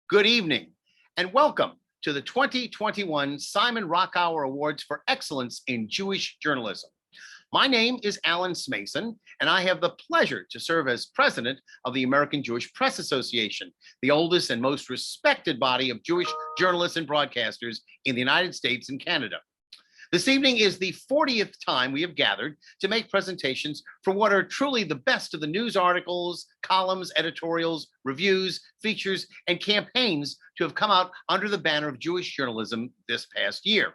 Good evening, and welcome to the 2021 Simon Rockower Awards for Excellence in Jewish Journalism. My name is Alan Smason, and I have the pleasure to serve as president of the American Jewish Press Association, the oldest and most respected body of Jewish journalists and broadcasters in the United States and Canada. This evening is the 40th time we have gathered to make presentations for what are truly the best of the news articles, columns, editorials, reviews, features, and campaigns to have come out under the banner of Jewish journalism this past year.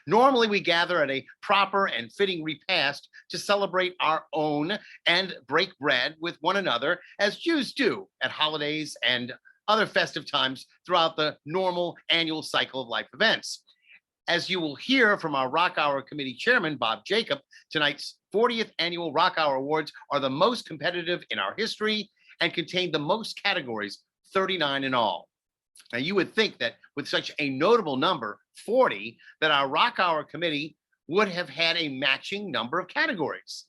Normally, we gather at a proper and fitting repast to celebrate our own and break bread with one another, as Jews do at holidays and other festive times throughout the normal annual cycle of life events. As you will hear from our Rockower Committee Chairman, Bob Jacob, tonight's 40th Annual Rockower Awards are the most competitive in our history and contain the most categories, 39 in all. Now, you would think that with such a notable number, 40, that our Rockower Committee would have had a matching number of categories.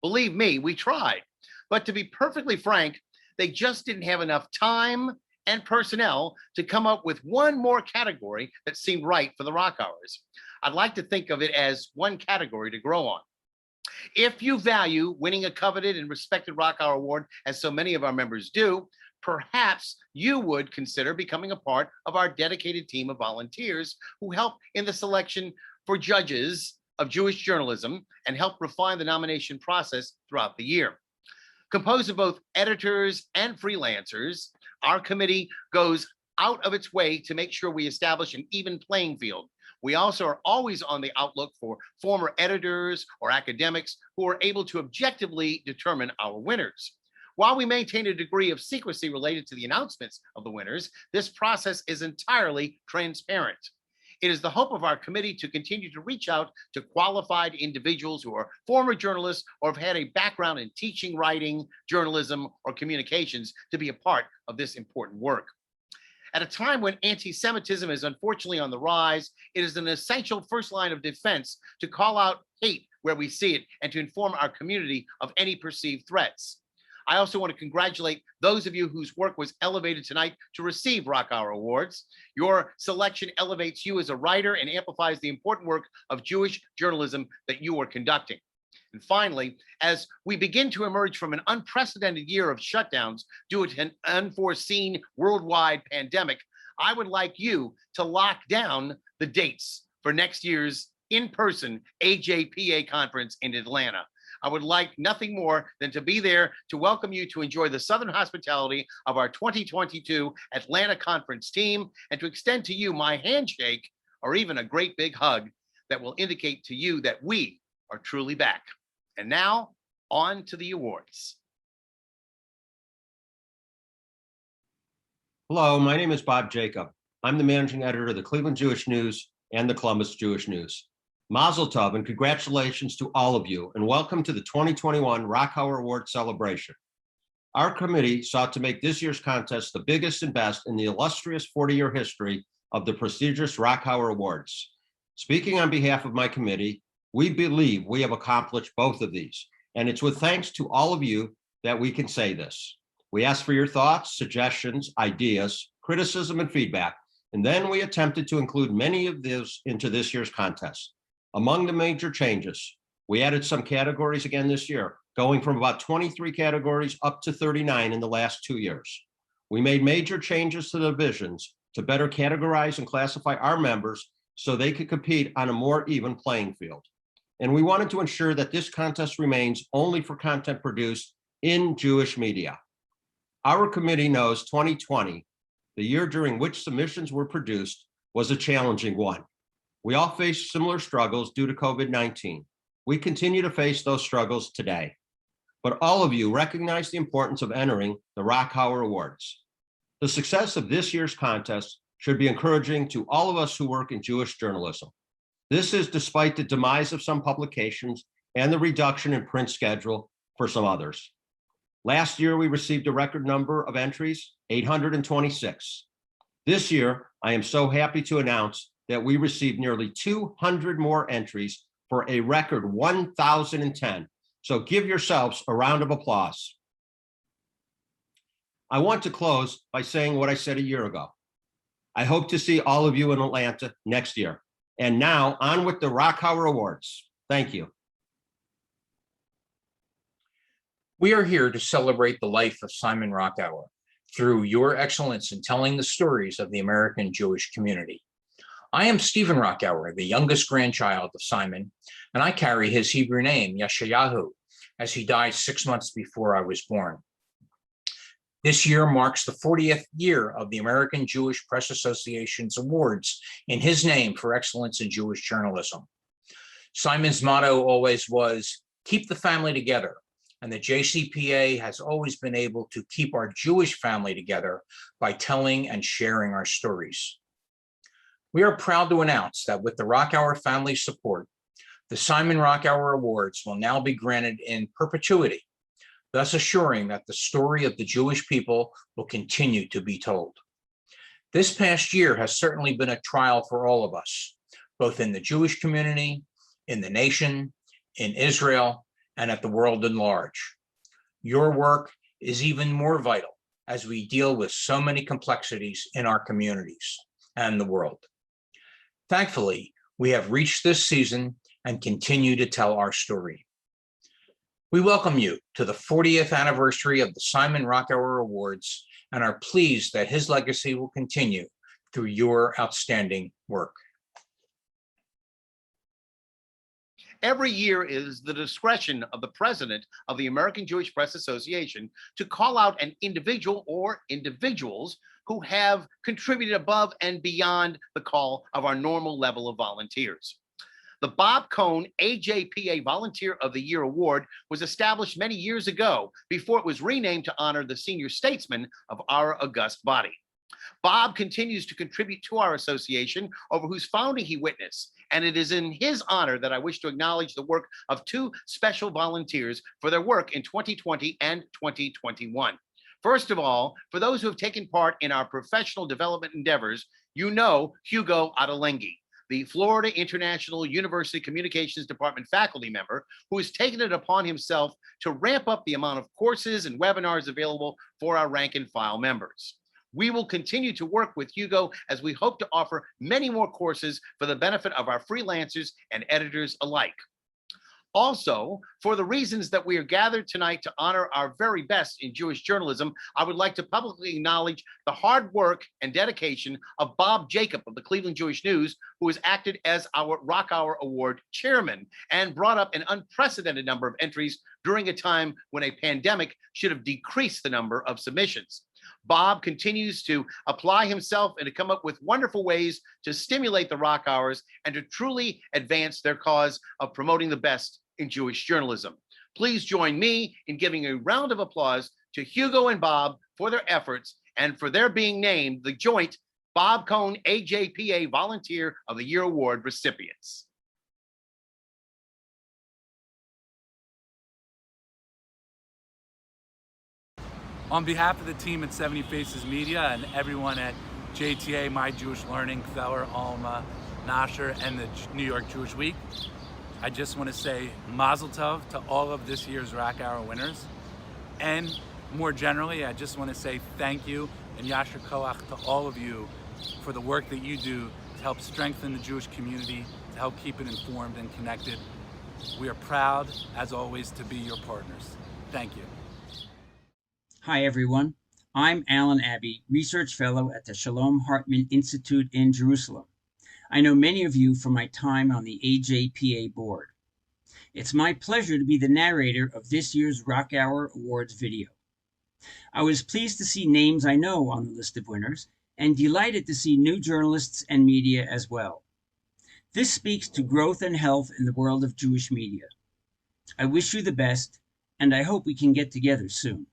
Believe me, we tried. But to be perfectly frank, they just didn't have enough time and personnel to come up with one more category that seemed right for the Rockowers. I'd like to think of it as one category to grow on. If you value winning a coveted and respected Rockower Award, as so many of our members do, perhaps you would consider becoming a part of our dedicated team of volunteers who help in the selection for judges of Jewish journalism and help refine the nomination process throughout the year. Composed of both editors and freelancers, our committee goes out of its way to make sure we establish an even playing field. We also are always on the outlook for former editors or academics who are able to objectively determine our winners. While we maintain a degree of secrecy related to the announcements of the winners, this process is entirely transparent. It is the hope of our committee to continue to reach out to qualified individuals who are former journalists or have had a background in teaching, writing, journalism, or communications to be a part of this important work. At a time when anti-Semitism is unfortunately on the rise, it is an essential first line of defense to call out hate where we see it and to inform our community of any perceived threats. I also want to congratulate those of you whose work was elevated tonight to receive Rockower Awards. Your selection elevates you as a writer and amplifies the important work of Jewish journalism that you are conducting. And finally, as we begin to emerge from an unprecedented year of shutdowns due to an unforeseen worldwide pandemic, I would like you to lock down the dates for next year's in-person AJPA conference in Atlanta. I would like nothing more than to be there to welcome you to enjoy the Southern hospitality of our 2022 Atlanta conference team and to extend to you my handshake or even a great big hug that will indicate to you that we are truly back. And now, on to the awards. Hello, my name is Bob Jacob. I'm the managing editor of the Cleveland Jewish News and the Columbus Jewish News. Mazel tov and congratulations to all of you and welcome to the 2021 Rockower Award celebration. Our committee sought to make this year's contest the biggest and best in the illustrious 40-year history of the prestigious Rockower Awards. Speaking on behalf of my committee, we believe we have accomplished both of these, and it's with thanks to all of you that we can say this. We ask for your thoughts, suggestions, ideas, criticism, and feedback, and then we attempted to include many of those into this year's contest. Among the major changes, we added some categories again this year, going from about 23 categories up to 39 in the last 2 years. We made major changes to the divisions to better categorize and classify our members so they could compete on a more even playing field. And we wanted to ensure that this contest remains only for content produced in Jewish media. Our committee knows 2020, the year during which submissions were produced, was a challenging one. We all face similar struggles due to COVID-19. We continue to face those struggles today. But all of you recognize the importance of entering the Rockower Awards. The success of this year's contest should be encouraging to all of us who work in Jewish journalism. This is despite the demise of some publications and the reduction in print schedule for some others. Last year, we received a record number of entries, 826. This year, I am so happy to announce that we received nearly 200 more entries for a record 1,010. So give yourselves a round of applause. I want to close by saying what I said a year ago. I hope to see all of you in Atlanta next year. And now on with the Rockower Awards. Thank you. We are here to celebrate the life of Simon Rockower through your excellence in telling the stories of the American Jewish community. I am Stephen Rockower, the youngest grandchild of Simon, and I carry his Hebrew name, Yeshayahu, as he died 6 months before I was born. This year marks the 40th year of the American Jewish Press Association's awards in his name for excellence in Jewish journalism. Simon's motto always was, keep the family together, and the JCPA has always been able to keep our Jewish family together by telling and sharing our stories. We are proud to announce that with the Rockower family's support, the Simon Rockower Awards will now be granted in perpetuity, thus assuring that the story of the Jewish people will continue to be told. This past year has certainly been a trial for all of us, both in the Jewish community, in the nation, in Israel, and at the world at large. Your work is even more vital as we deal with so many complexities in our communities and the world. Thankfully, we have reached this season and continue to tell our story. We welcome you to the 40th anniversary of the Simon Rockower Awards and are pleased that his legacy will continue through your outstanding work. Every year is the discretion of the president of the American Jewish Press Association to call out an individual or individuals who have contributed above and beyond the call of our normal level of volunteers. The Bob Cohn AJPA Volunteer of the Year Award was established many years ago before it was renamed to honor the senior statesman of our august body. Bob continues to contribute to our association, over whose founding he witnessed, and it is in his honor that I wish to acknowledge the work of two special volunteers for their work in 2020 and 2021. First of all, for those who have taken part in our professional development endeavors, you know Hugo Adelengi, the Florida International University Communications Department faculty member who has taken it upon himself to ramp up the amount of courses and webinars available for our rank and file members. We will continue to work with Hugo as we hope to offer many more courses for the benefit of our freelancers and editors alike. Also, for the reasons that we are gathered tonight to honor our very best in Jewish journalism, I would like to publicly acknowledge the hard work and dedication of Bob Jacob of the Cleveland Jewish News, who has acted as our Rockower Award chairman and brought up an unprecedented number of entries during a time when a pandemic should have decreased the number of submissions. Bob continues to apply himself and to come up with wonderful ways to stimulate the Rockowers and to truly advance their cause of promoting the best in Jewish journalism. Please join me in giving a round of applause to Hugo and Bob for their efforts and for their being named the joint Bob Cohn AJPA Volunteer of the Year Award recipients. On behalf of the team at 70 Faces Media and everyone at JTA, My Jewish Learning, Feller, Alma, Nasher, and the New York Jewish Week, I just want to say Mazel Tov to all of this year's Rockower winners. And more generally, I just want to say thank you and Yasher Koach to all of you for the work that you do to help strengthen the Jewish community, to help keep it informed and connected. We are proud, as always, to be your partners. Thank you. Hi, everyone. I'm Alan Abbey, Research Fellow at the Shalom Hartman Institute in Jerusalem. I know many of you from my time on the AJPA board. It's my pleasure to be the narrator of this year's Rockower Awards video. I was pleased to see names I know on the list of winners and delighted to see new journalists and media as well. This speaks to growth and health in the world of Jewish media. I wish you the best, and I hope we can get together soon.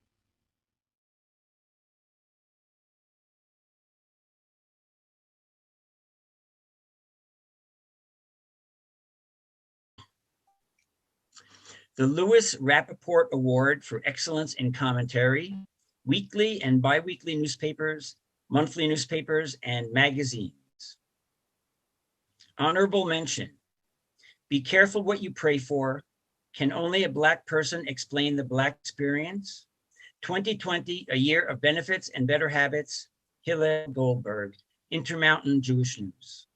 The Louis Rappaport Award for Excellence in Commentary, weekly and biweekly newspapers, monthly newspapers, and magazines. Honorable mention. Be careful what you pray for. Can only a Black person explain the Black experience? 2020, a year of benefits and better habits. Hillel Goldberg, Intermountain Jewish News.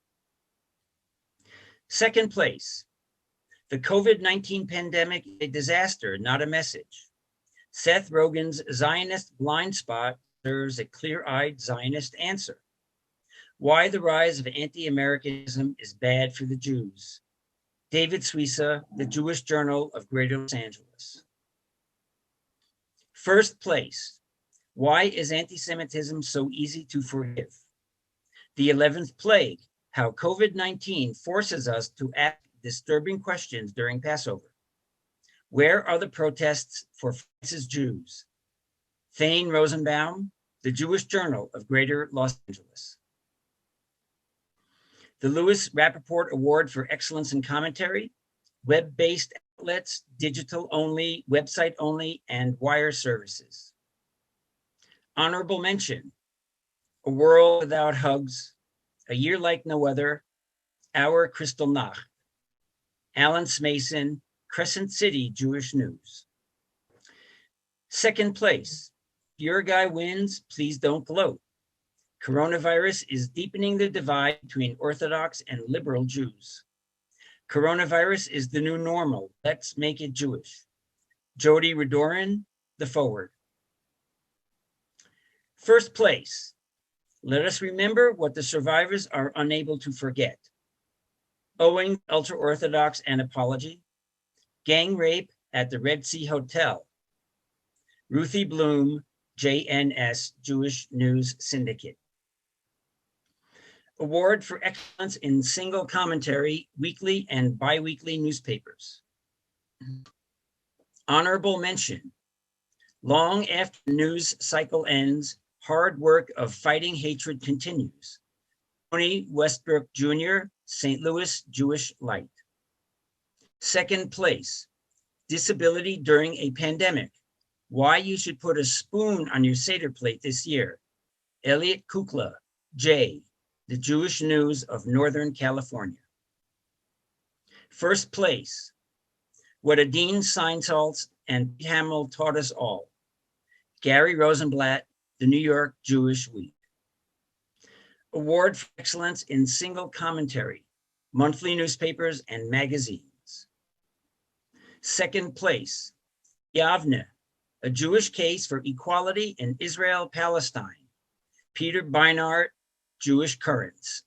Second place, the COVID-19 pandemic is a disaster, not a message. Seth Rogen's Zionist blind spot serves a clear-eyed Zionist answer. Why the rise of anti-Americanism is bad for the Jews. David Suissa, The Jewish Journal of Greater Los Angeles. First place, why is anti-Semitism so easy to forgive? The 11th Plague, how COVID-19 forces us to ask disturbing questions during Passover. Where are the protests for France's Jews? Thane Rosenbaum, The Jewish Journal of Greater Los Angeles. The Louis Rappaport Award for Excellence in Commentary, web-based outlets, digital only, website only, and wire services. Honorable mention, A World Without Hugs, A Year Like No Other, Our Crystal Nacht, Alan Smason, Crescent City Jewish News. Second place, your guy wins, please don't gloat. Coronavirus is deepening the divide between Orthodox and liberal Jews. Coronavirus is the new normal. Let's make it Jewish. Jody Redorin, The Forward. First place, let us remember what the survivors are unable to forget. Owing ultra-Orthodox an apology. Gang rape at the Red Sea Hotel. Ruthie Bloom, JNS, Jewish News Syndicate. Award for Excellence in Single Commentary, weekly and biweekly newspapers. Honorable mention, long after the news cycle ends, hard work of fighting hatred continues. Tony Westbrook Jr., St. Louis Jewish Light. Second place, disability during a pandemic. Why you should put a spoon on your Seder plate this year. Elliot Kukla, J., The Jewish News of Northern California. First place, what Adine Seinsaltz and Pete Hamill taught us all. Gary Rosenblatt, The New York Jewish Week. Award for Excellence in Single Commentary, monthly newspapers and magazines. Second place, Yavne, A Jewish Case for Equality in Israel-Palestine. Peter Beinart, Jewish Currents.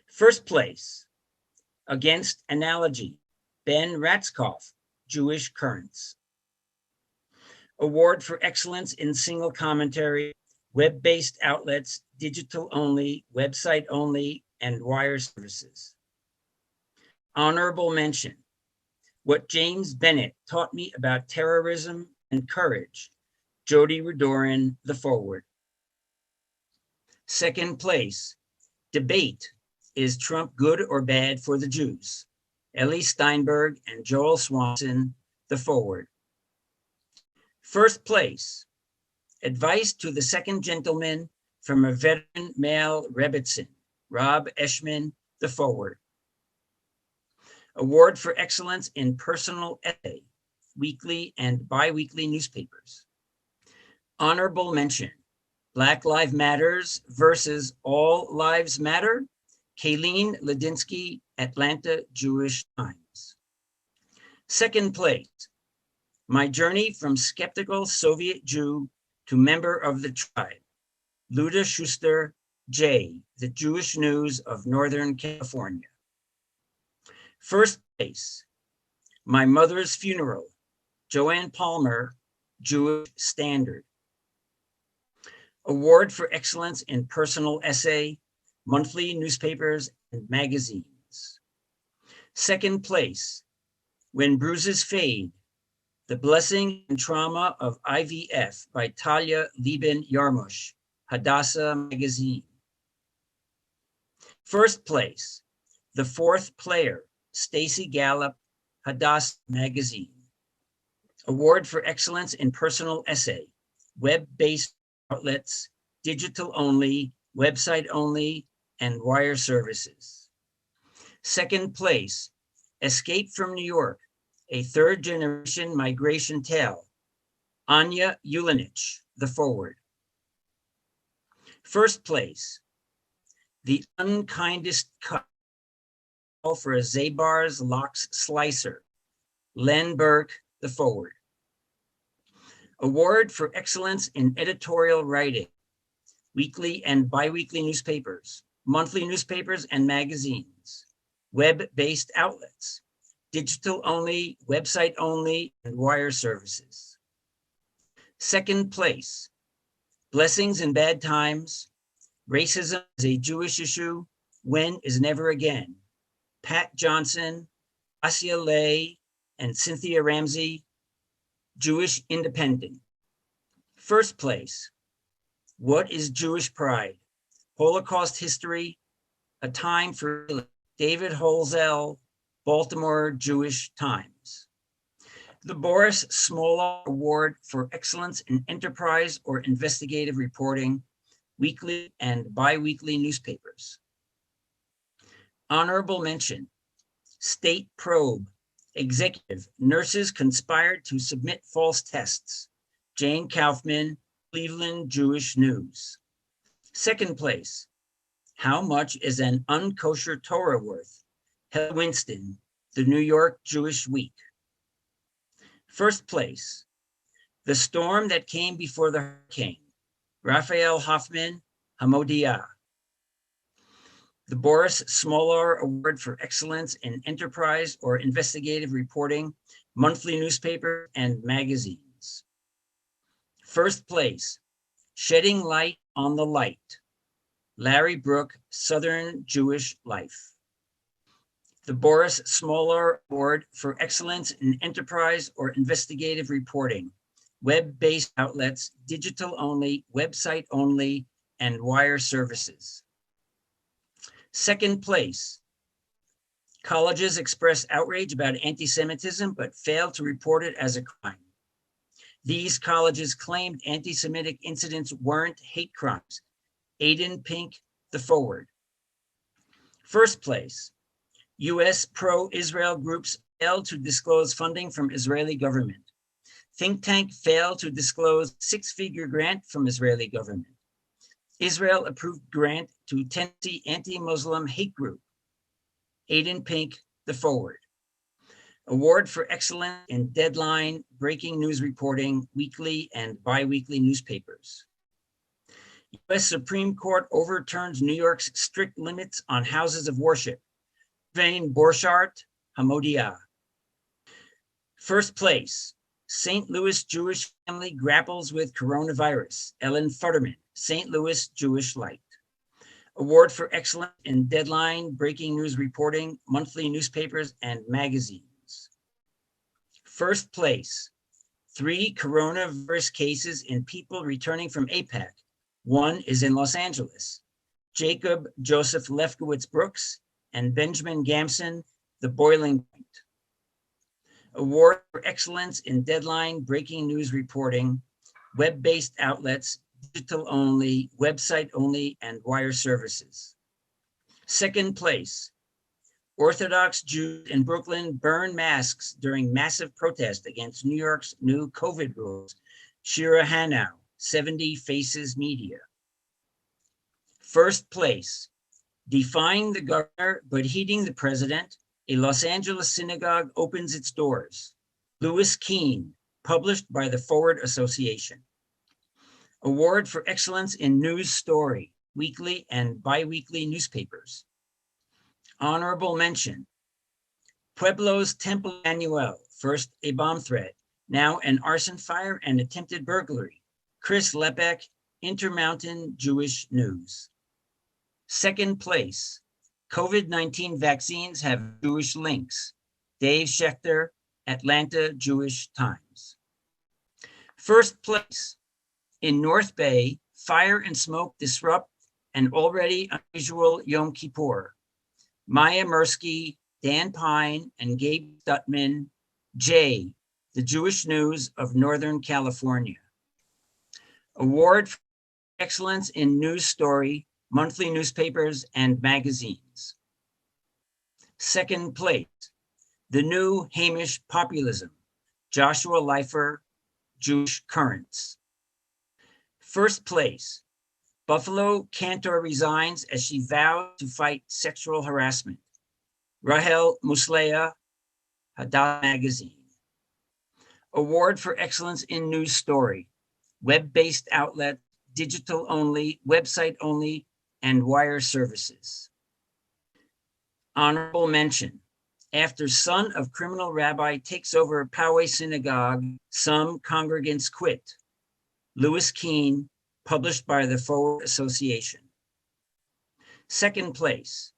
First place, Against Analogy, Ben Ratzkoff, Jewish Currents. Award for Excellence in Single Commentary, web-based outlets, digital only, website only, and wire services. Honorable mention, What James Bennett Taught Me About Terrorism and Courage, Jody Redorin, The Forward. Second place, Debate, Is Trump Good or Bad for the Jews? Ellie Steinberg and Joel Swanson, The Forward. First place, Advice to the Second Gentleman from a Veteran Male Rebbitzin, Rob Eschman, The Forward. Award for Excellence in Personal Essay, weekly and biweekly newspapers. Honorable mention, Black Lives Matters versus All Lives Matter, Kayleen Ladinsky, Atlanta Jewish Times. Second place, My Journey from Skeptical Soviet Jew to Member of the Tribe, Luda Schuster, J., The Jewish News of Northern California. First place, My Mother's Funeral, Joanne Palmer, Jewish Standard. Award for Excellence in Personal Essay, monthly newspapers and magazines. Second place, When Bruises Fade, The Blessing and Trauma of IVF by Talia Lieben Yarmush, Hadassah Magazine. First place, The Fourth Player, Stacy Gallup, Hadassah Magazine. Award for Excellence in Personal Essay, web-based outlets, digital only, website only, and wire services. Second place, Escape from New York, a third-generation migration tale, Anya Ulanich, The Forward. First place, The Unkindest Cut for a Zabar's Lox Slicer, Len Burke, the forward. Award for Excellence in Editorial Writing, weekly and biweekly newspapers, monthly newspapers and magazines, web-based outlets, digital only, website only, and wire services. Second place, Blessings in Bad Times, Racism is a Jewish Issue, When is Never Again, Pat Johnson, Asia Lay, and Cynthia Ramsey, Jewish Independent. First place, What is Jewish Pride? Holocaust History, A Time for David Holzell, Baltimore Jewish Times. The Boris Smolar Award for Excellence in Enterprise or Investigative Reporting, weekly and biweekly newspapers. Honorable mention, State Probe, Executive, Nurses Conspired to Submit False Tests, Jane Kaufman, Cleveland Jewish News. Second place, How Much is an Unkosher Torah Worth? Helen Winston, The New York Jewish Week. First place, The Storm That Came Before the Hurricane, Raphael Hoffman, Hamodia. The Boris Smolar Award for Excellence in Enterprise or Investigative Reporting, monthly newspaper and magazines. First place, Shedding Light on the Light, Larry Brooke, Southern Jewish Life. The Boris Smolar Award for Excellence in Enterprise or Investigative Reporting, web-based outlets, digital only, website only, and wire services. Second place, colleges express outrage about anti-Semitism, but failed to report it as a crime. These colleges claimed anti-Semitic incidents weren't hate crimes. Aiden Pink, the forward. First place, US pro-Israel groups failed to disclose funding from Israeli government. Think tank failed to disclose six-figure grant from Israeli government. Israel approved grant to Tennessee anti-Muslim hate group. Aiden Pink, the forward. Award for excellence in deadline breaking news reporting, weekly and biweekly newspapers. U.S. Supreme Court overturns New York's strict limits on houses of worship. Vane Borchardt, Hamodia. First place, St. Louis Jewish family grapples with coronavirus. Ellen Futterman, St. Louis Jewish Light. Award for excellence in deadline breaking news reporting, monthly newspapers and magazines. First place, 3 coronavirus cases in people returning from APAC. One is in Los Angeles. Jacob Joseph Lefkowitz Brooks and Benjamin Gamson, the Boiling Point. Award for excellence in deadline breaking news reporting, web-based outlets, digital only, website only, and wire services. Second place, Orthodox Jews in Brooklyn burn masks during massive protest against New York's new COVID rules. Shira Hanau, 70 Faces Media. First place, defying the governor but heeding the president, a Los Angeles synagogue opens its doors. Louis Keene, published by the Forward Association. Award for excellence in news story, weekly and biweekly newspapers. Honorable mention, Pueblo's Temple Manuel, first a bomb threat, now an arson fire and attempted burglary. Chris Lepek, Intermountain Jewish News. Second place, COVID-19 vaccines have Jewish links. Dave Schechter, Atlanta Jewish Times. First place, in North Bay, fire and smoke disrupt an already unusual Yom Kippur. Maya Mirsky, Dan Pine, and Gabe Stutman, J, the Jewish News of Northern California. Award for excellence in news story, monthly newspapers and magazines. Second place, the new Hamish Populism, Joshua Leifer, Jewish Currents. First place, Buffalo Cantor resigns as she vowed to fight sexual harassment. Rahel Muslea, Hadassah Magazine. Award for Excellence in News Story, web-based outlet, digital only, website only, and wire services. Honorable mention. After son of criminal rabbi takes over Poway Synagogue, some congregants quit. Lewis Keene, published by the Forward Association. Second place.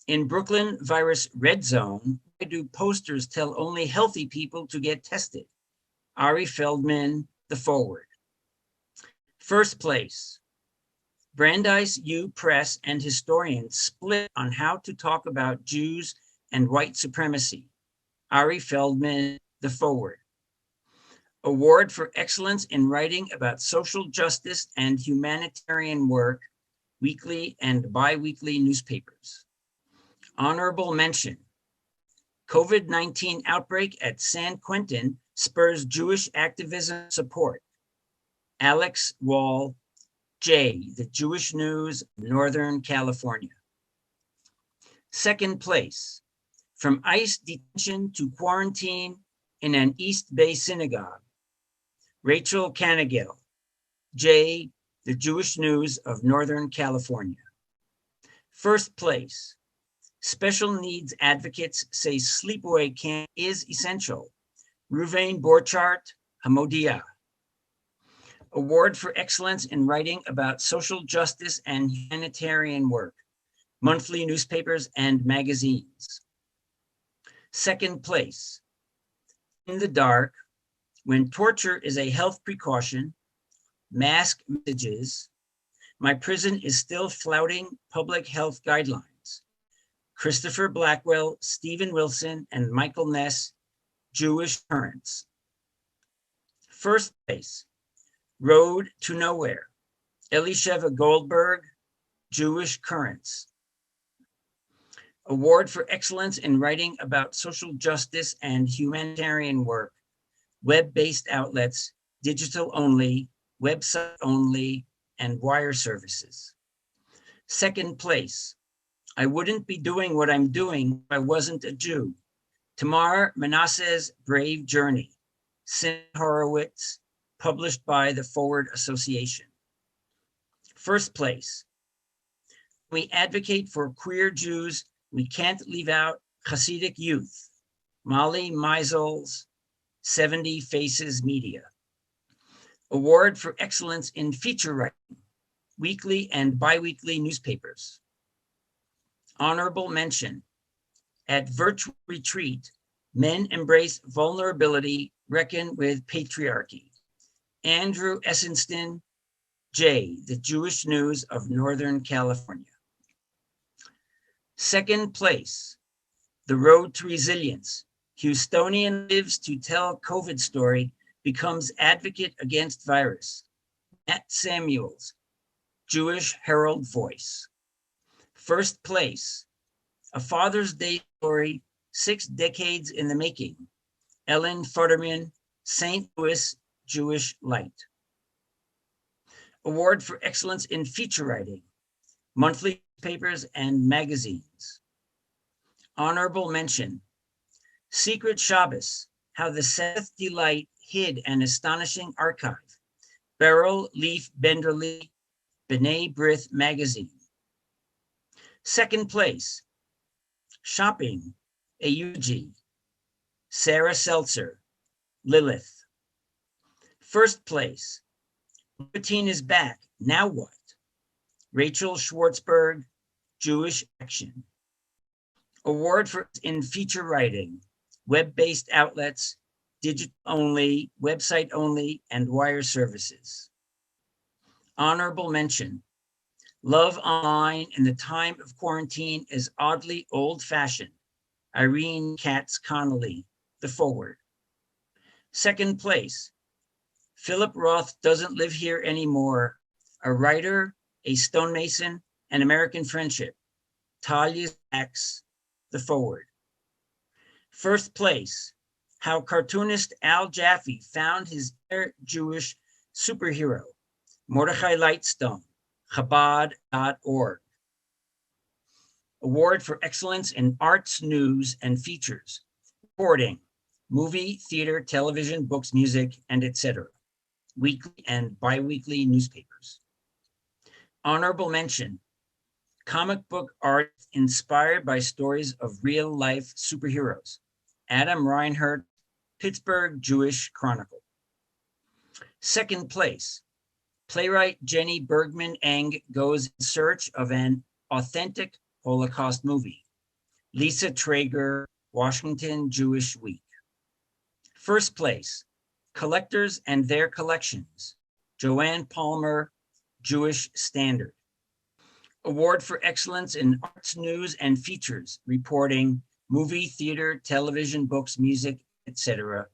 In Brooklyn Virus Red Zone, why do posters tell only healthy people to get tested? Ari Feldman, The Forward. First place. Brandeis U Press and historians split on how to talk about Jews and white supremacy. Ari Feldman, The Forward. Award for Excellence in Writing about Social Justice and Humanitarian Work, weekly and bi-weekly newspapers. Honorable mention. COVID-19 outbreak at San Quentin spurs Jewish activism support. Alex Wall, J, The Jewish News, Northern California. Second place. From ICE detention to quarantine in an East Bay synagogue. Rachel Canagel, J, The Jewish News of Northern California. First place. Special needs advocates say sleepaway camp is essential. Ruvain Borchardt, Hamodia. Award for Excellence in Writing about Social Justice and Humanitarian Work, monthly newspapers and magazines. Second place. In the Dark, When Torture is a Health Precaution, Mask Messages, My Prison is Still Flouting Public Health Guidelines. Christopher Blackwell, Stephen Wilson, and Michael Ness, Jewish Currents. First place. Road to Nowhere, Elisheva Goldberg, Jewish Currents. Award for Excellence in Writing about Social Justice and Humanitarian Work, web-based outlets, digital only, website only, and wire services. Second place. I wouldn't be doing what I'm doing if I wasn't a Jew. Tamar Manasseh's Brave Journey, Sin Horowitz, published by the Forward Association. First place. We advocate for queer Jews. We can't leave out Hasidic youth. Molly Meisel's 70 Faces Media. Award for Excellence in Feature Writing, weekly and bi-weekly newspapers. Honorable mention. At Virtual Retreat, Men Embrace Vulnerability, Reckon with Patriarchy. Andrew Essenston, J, The Jewish News of Northern California. Second place, The Road to Resilience. Houstonian lives to tell COVID story, becomes advocate against virus. Matt Samuels, Jewish Herald Voice. First place, A Father's Day Story, 6 Decades in the Making. Ellen Futterman, St. Louis Jewish Light. Award for Excellence in Feature Writing, monthly papers and magazines. Honorable mention. Secret Shabbos, How the Seventh Delight Hid an Astonishing Archive. Beryl Leaf Benderly, B'nai B'rith Magazine. Second place, Shopping, a eulogy. Sarah Seltzer, Lilith. First place, Routine is Back, Now What? Rachel Schwartzberg, Jewish Action. Award for in Feature Writing, web-based outlets, digital only, website only, and wire services. Honorable mention. Love online in the time of quarantine is oddly old-fashioned. Irene Katz Connolly, The Forward. Second place, Philip Roth Doesn't Live Here Anymore, a writer, a stonemason, and American friendship. Talia Sachs, The Forward. First place, How Cartoonist Al Jaffe Found His Inner Jewish Superhero, Mordechai Lightstone, Chabad.org. Award for Excellence in Arts, News, and Features, reporting, movie, theater, television, books, music, and etc. Weekly and bi-weekly newspapers. Honorable mention, comic book art inspired by stories of real-life superheroes. Adam Reinhardt, Pittsburgh Jewish Chronicle. Second place, playwright Jenny Bergman Eng goes in search of an authentic Holocaust movie. Lisa Traeger, Washington Jewish Week. First place, collectors and their collections. Joanne Palmer, Jewish Standard. Award for Excellence in Arts, News, and Features, reporting movie, theater, television, books, music, etc.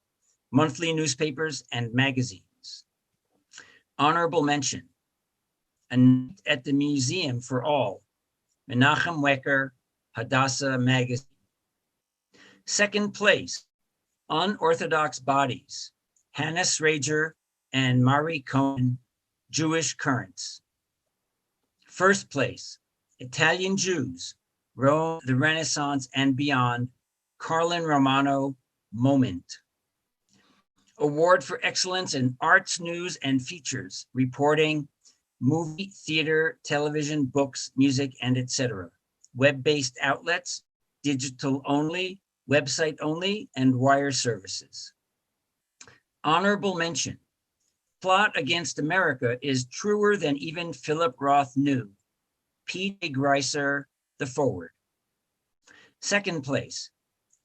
Monthly newspapers and magazines. Honorable mention, A Night at the Museum for All, Menachem Wecker, Hadassah Magazine. Second place, Unorthodox Bodies, Hannah Srager and Mari Cohen, Jewish Currents. First place, Italian Jews, Rome, the Renaissance and Beyond, Carlin Romano, Moment. Award for Excellence in Arts, News, and Features, reporting movie, theater, television, books, music, and etc. Web-based outlets, digital only, website only, and wire services. Honorable mention, Plot Against America is truer than even Philip Roth knew. P.J. Greiser, The Forward. Second place,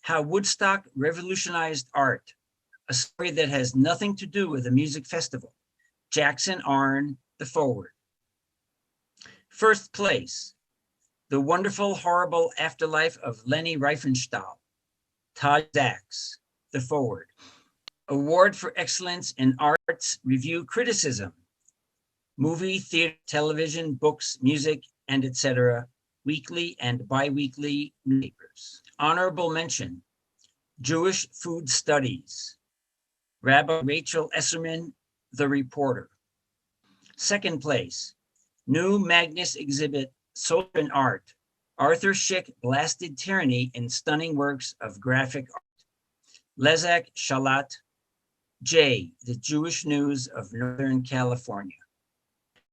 How Woodstock Revolutionized Art, a story that has nothing to do with a music festival. Jackson Arn, The Forward. First place, The Wonderful Horrible Afterlife of Leni Riefenstahl, Todd Sachs, The Forward. Award for Excellence in Arts Review Criticism, movie, theater, television, books, music, and etc. Weekly and bi-weekly newspapers. Honorable mention, Jewish Food Studies, Rabbi Rachel Esserman, The Reporter. Second place, New Magnus exhibit, Soul and Art, Arthur Schick Blasted Tyranny in Stunning Works of Graphic Art. Lezak Shalat, J, The Jewish News of Northern California.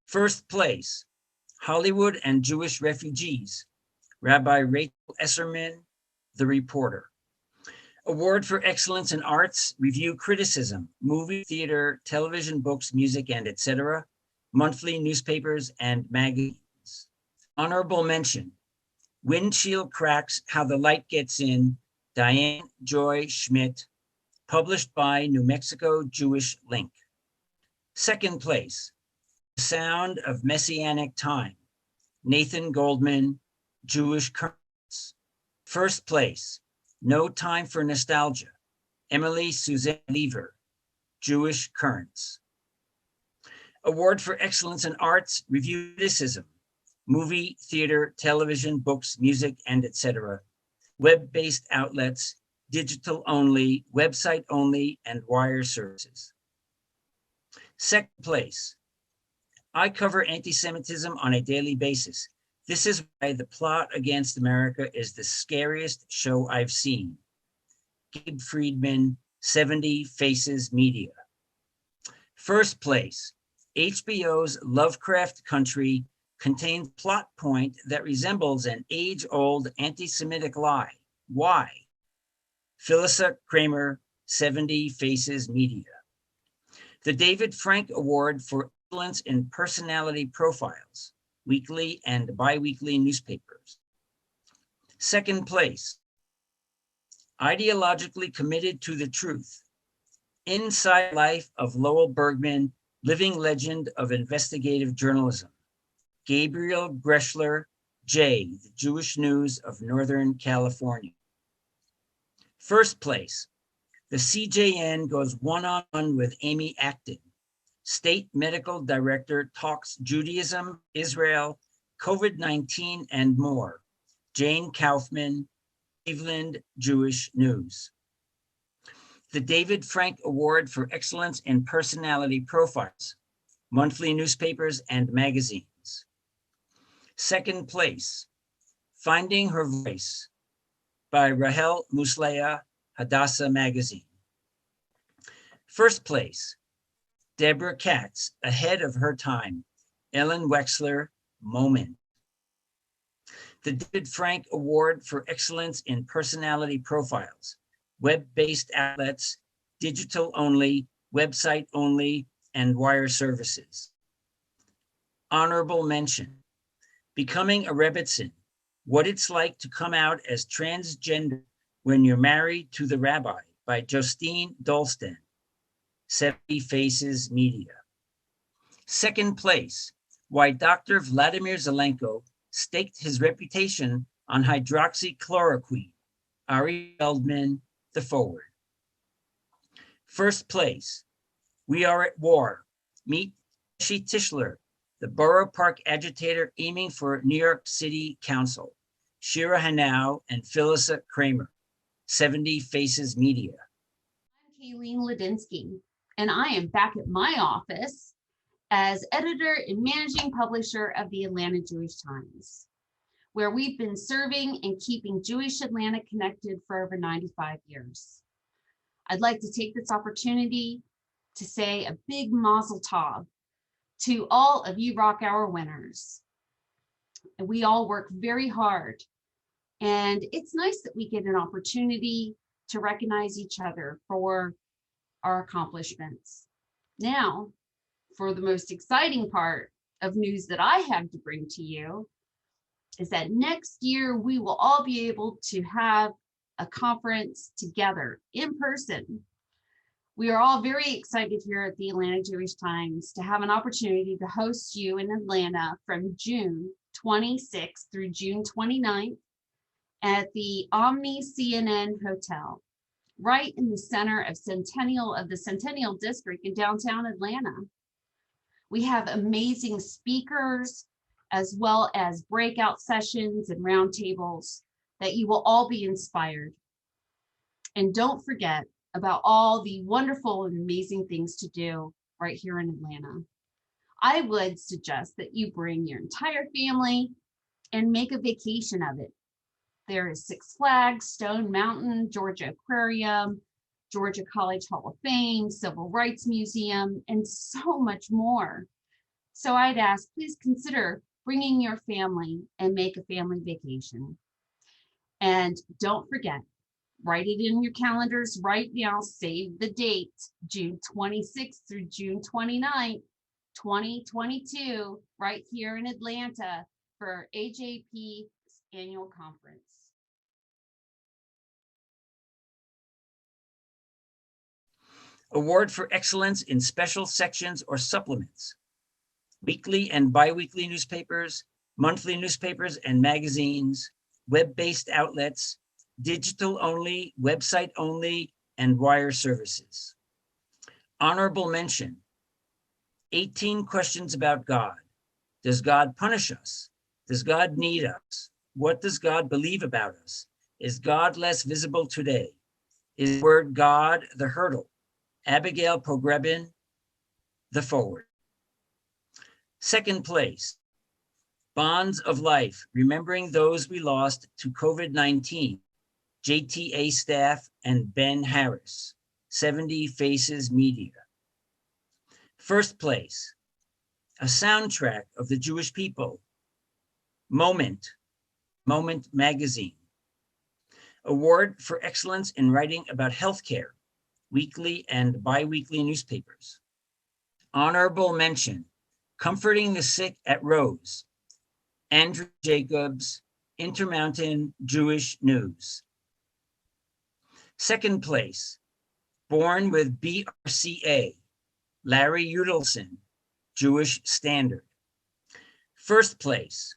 First place, Hollywood and Jewish Refugees, Rabbi Rachel Esserman, The Reporter. Award for Excellence in Arts, Review Criticism, movie, theater, television, books, music, and etc. Monthly newspapers and magazines. Honorable mention, Windshield Cracks, How the Light Gets In, Diane Joy Schmidt, published by New Mexico Jewish Link. Second place, The Sound of Messianic Time, Nathan Goldman, Jewish Currents. First place, No Time for Nostalgia, Emily Suzanne Lever, Jewish Currents. Award for Excellence in Arts, Review Criticism, movie, theater, television, books, music, and etc. Web-based outlets, digital only, website only, and wire services. Second place, I cover anti-Semitism on a daily basis. This is why The Plot Against America is the scariest show I've seen. Gabe Friedman, 70 Faces Media. First place, HBO's Lovecraft Country contains plot point that resembles an age-old anti-Semitic lie. Why? Phyllis Kramer, 70 Faces Media. The David Frank Award for Excellence in Personality Profiles, weekly and bi-weekly newspapers. Second place, Ideologically Committed to the Truth, Inside Life of Lowell Bergman, Living Legend of Investigative Journalism. Gabriel Greschler, J, The Jewish News of Northern California. First place, the CJN goes one-on-one with Amy Acton. State Medical Director talks Judaism, Israel, COVID-19, and more. Jane Kaufman, Cleveland Jewish News. The David Frank Award for Excellence in Personality Profiles, monthly newspapers and magazines. Second place, Finding Her Voice by Rahel Muslea, Hadassah Magazine. First place, Deborah Katz, Ahead of Her Time, Ellen Wexler, Moment. The David Frank Award for Excellence in Personality Profiles, web-based outlets, digital only, website only, and wire services. Honorable mention, Becoming a Rebbitzin, What It's Like to Come Out as Transgender When You're Married to the Rabbi by Justine Dolsten, 70 Faces Media. Second place, Why Dr. Vladimir Zelenko Staked His Reputation on Hydroxychloroquine, Ari Feldman, The Forward. First place, We Are at War, Meet Shi Tischler, the Borough Park agitator aiming for New York City Council, Shira Hanau and Phyllis Kramer, 70 Faces Media. I'm Kayleen Ladinsky, and I am back at my office as editor and managing publisher of the Atlanta Jewish Times, where we've been serving and keeping Jewish Atlanta connected for over 95 years. I'd like to take this opportunity to say a big mazel tov to all of you Rockower winners. And we all work very hard, and it's nice that we get an opportunity to recognize each other for our accomplishments. Now, for the most exciting part of news that I have to bring to you is that next year we will all be able to have a conference together in person. We are all very excited here at the Atlanta Jewish Times to have an opportunity to host you in Atlanta from June 26th through June 29th at the Omni CNN Hotel, right in the center of the Centennial District in downtown Atlanta. We have amazing speakers, as well as breakout sessions and roundtables that you will all be inspired. And don't forget about all the wonderful and amazing things to do right here in Atlanta. I would suggest that you bring your entire family and make a vacation of it. There is Six Flags, Stone Mountain, Georgia Aquarium, Georgia College Hall of Fame, Civil Rights Museum, and so much more. So I'd ask, please consider bringing your family and make a family vacation. And don't forget, write it in your calendars right now, save the date, June 26th through June 29th, 2022, right here in Atlanta for AJP's annual conference. Award for Excellence in Special Sections or Supplements. Weekly and bi-weekly newspapers, monthly newspapers and magazines, web-based outlets, digital only, website only, and wire services. Honorable mention, 18 questions about God. Does God punish us? Does God need us? What does God believe about us? Is God less visible today? Is the word God the hurdle? Abigail Pogrebin, The Forward. Second place, Bonds of Life, Remembering Those We Lost to COVID-19, JTA staff and Ben Harris, 70 Faces Media. First place, A Soundtrack of the Jewish People, Moment, Moment Magazine. Award for Excellence in Writing about Healthcare, weekly and bi-weekly newspapers. Honorable mention, Comforting the Sick at Rose, Andrew Jacobs, Intermountain Jewish News. Second place, Born with BRCA, Larry Udelson, Jewish Standard. First place,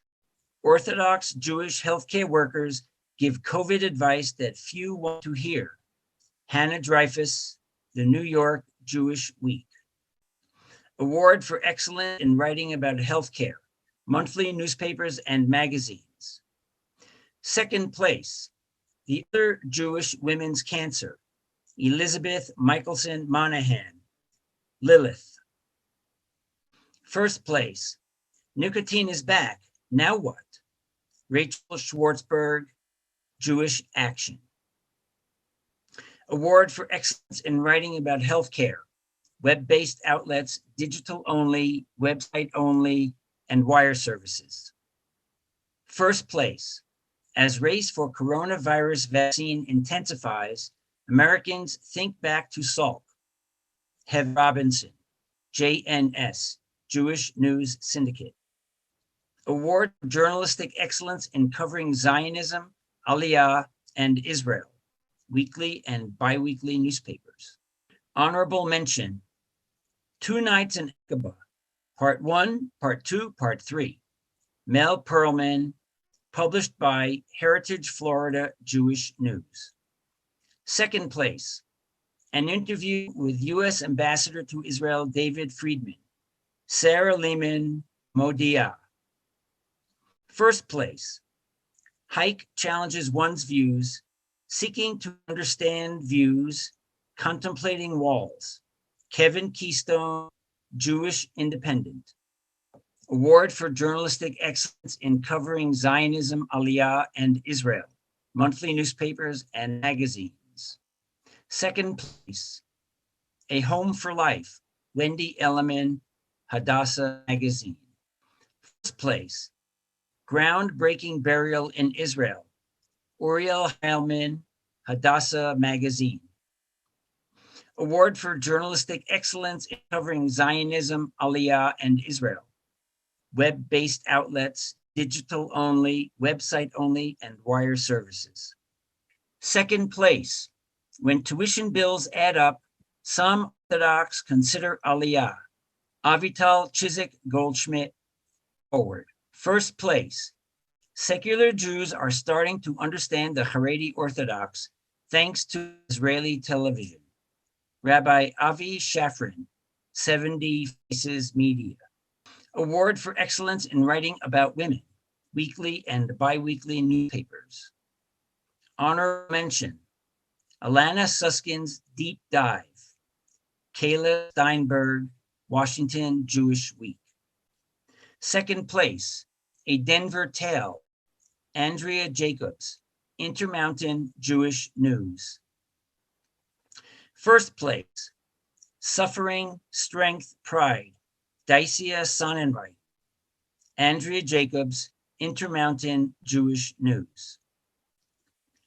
Orthodox Jewish healthcare workers give COVID advice that few want to hear, Hannah Dreyfus, The New York Jewish Week. Award for Excellence in Writing about Healthcare, monthly newspapers and magazines. Second place, The Other Jewish Women's Cancer, Elizabeth Michelson Monahan, Lilith. First place, Nicotine is Back, Now What? Rachel Schwartzberg, Jewish Action. Award for Excellence in Writing About Healthcare, Web-Based Outlets, Digital Only, Website Only, and Wire Services. First place, as race for coronavirus vaccine intensifies, Americans think back to Salk. Heather Robinson, JNS, Jewish News Syndicate. Award for Journalistic Excellence in Covering Zionism, Aliyah, and Israel, weekly and biweekly newspapers. Honorable mention, Two Nights in Aqaba, Part 1, Part 2, Part 3. Mel Perlman, published by Heritage Florida Jewish News. Second place, an interview with U.S. Ambassador to Israel David Friedman, Sarah Lehman, Modia. First place, Hike challenges one's views, seeking to understand views, contemplating walls. Kevin Keystone, Jewish Independent. Award for Journalistic Excellence in Covering Zionism, Aliyah, and Israel, monthly newspapers and magazines. Second place, A Home for Life, Wendy Elliman, Hadassah Magazine. First place, Groundbreaking Burial in Israel, Uriel Heilman, Hadassah Magazine. Award for Journalistic Excellence in Covering Zionism, Aliyah, and Israel, web-based outlets, digital only, website only, and wire services. Second place, When Tuition Bills Add Up, Some Orthodox Consider Aliyah, Avital Chizik Goldschmidt, Forward. First place, Secular Jews are starting to understand the Haredi Orthodox thanks to Israeli television. Rabbi Avi Shafran, 70 Faces Media. Award for Excellence in Writing About Women, weekly and biweekly newspapers. Honor mention, Alana Suskin's Deep Dive, Kayla Steinberg, Washington Jewish Week. Second place, A Denver Tale, Andrea Jacobs, Intermountain Jewish News. First place, Suffering, Strength, Pride, Dacia Sonnenreich, Andrea Jacobs, Intermountain Jewish News.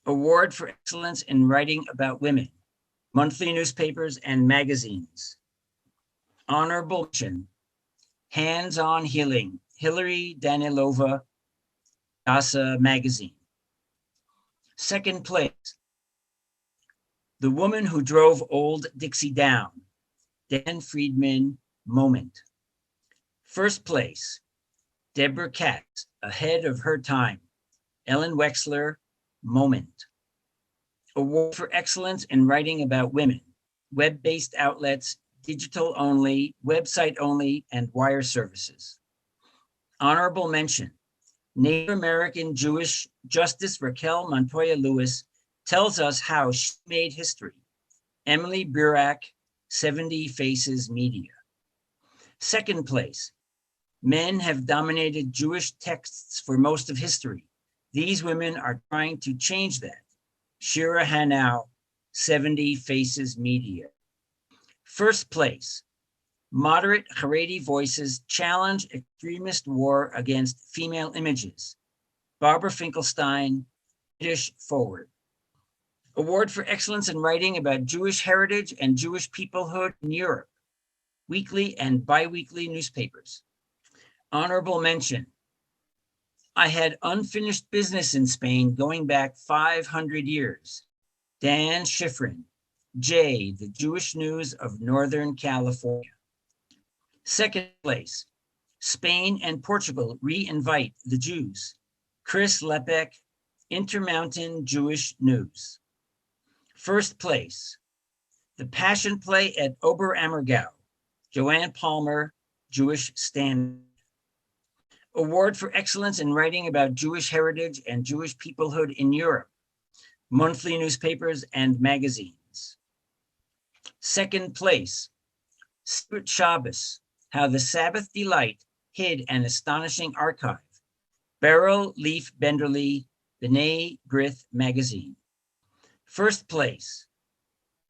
Award for Excellence in Writing About Women, monthly newspapers and magazines. Honorable mention, Hands-on Healing, Hillary Danilova, Dacia Magazine. Second place, The Woman Who Drove Old Dixie Down, Dan Friedman, Moment. First place, Deborah Katz, Ahead of Her Time, Ellen Wexler, Moment. Award for Excellence in Writing About Women, web-based outlets, digital only, website only, and wire services. Honorable mention, Native American Jewish Justice Raquel Montoya Lewis tells us how she made history. Emily Burak, 70 Faces Media. Second place, Men have dominated Jewish texts for most of history. These women are trying to change that. Shira Hanau, 70 Faces Media. First place, Moderate Haredi Voices Challenge Extremist War Against Female Images. Barbara Finkelstein, British Forward. Award for Excellence in Writing About Jewish Heritage and Jewish Peoplehood in Europe, weekly and biweekly newspapers. Honorable mention, I had unfinished business in Spain going back 500 years. Dan Schifrin, J, The Jewish News of Northern California. Second place, Spain and Portugal re-invite the Jews. Chris Lepek, Intermountain Jewish News. First place, The Passion Play at Oberammergau, Joanne Palmer, Jewish Standard. Award for Excellence in Writing About Jewish Heritage and Jewish Peoplehood in Europe, monthly newspapers and magazines. Second place, Secret Shabbos, How the Sabbath Delight Hid an Astonishing Archive, Beryl Leaf Benderly, B'nai B'rith Magazine. First place,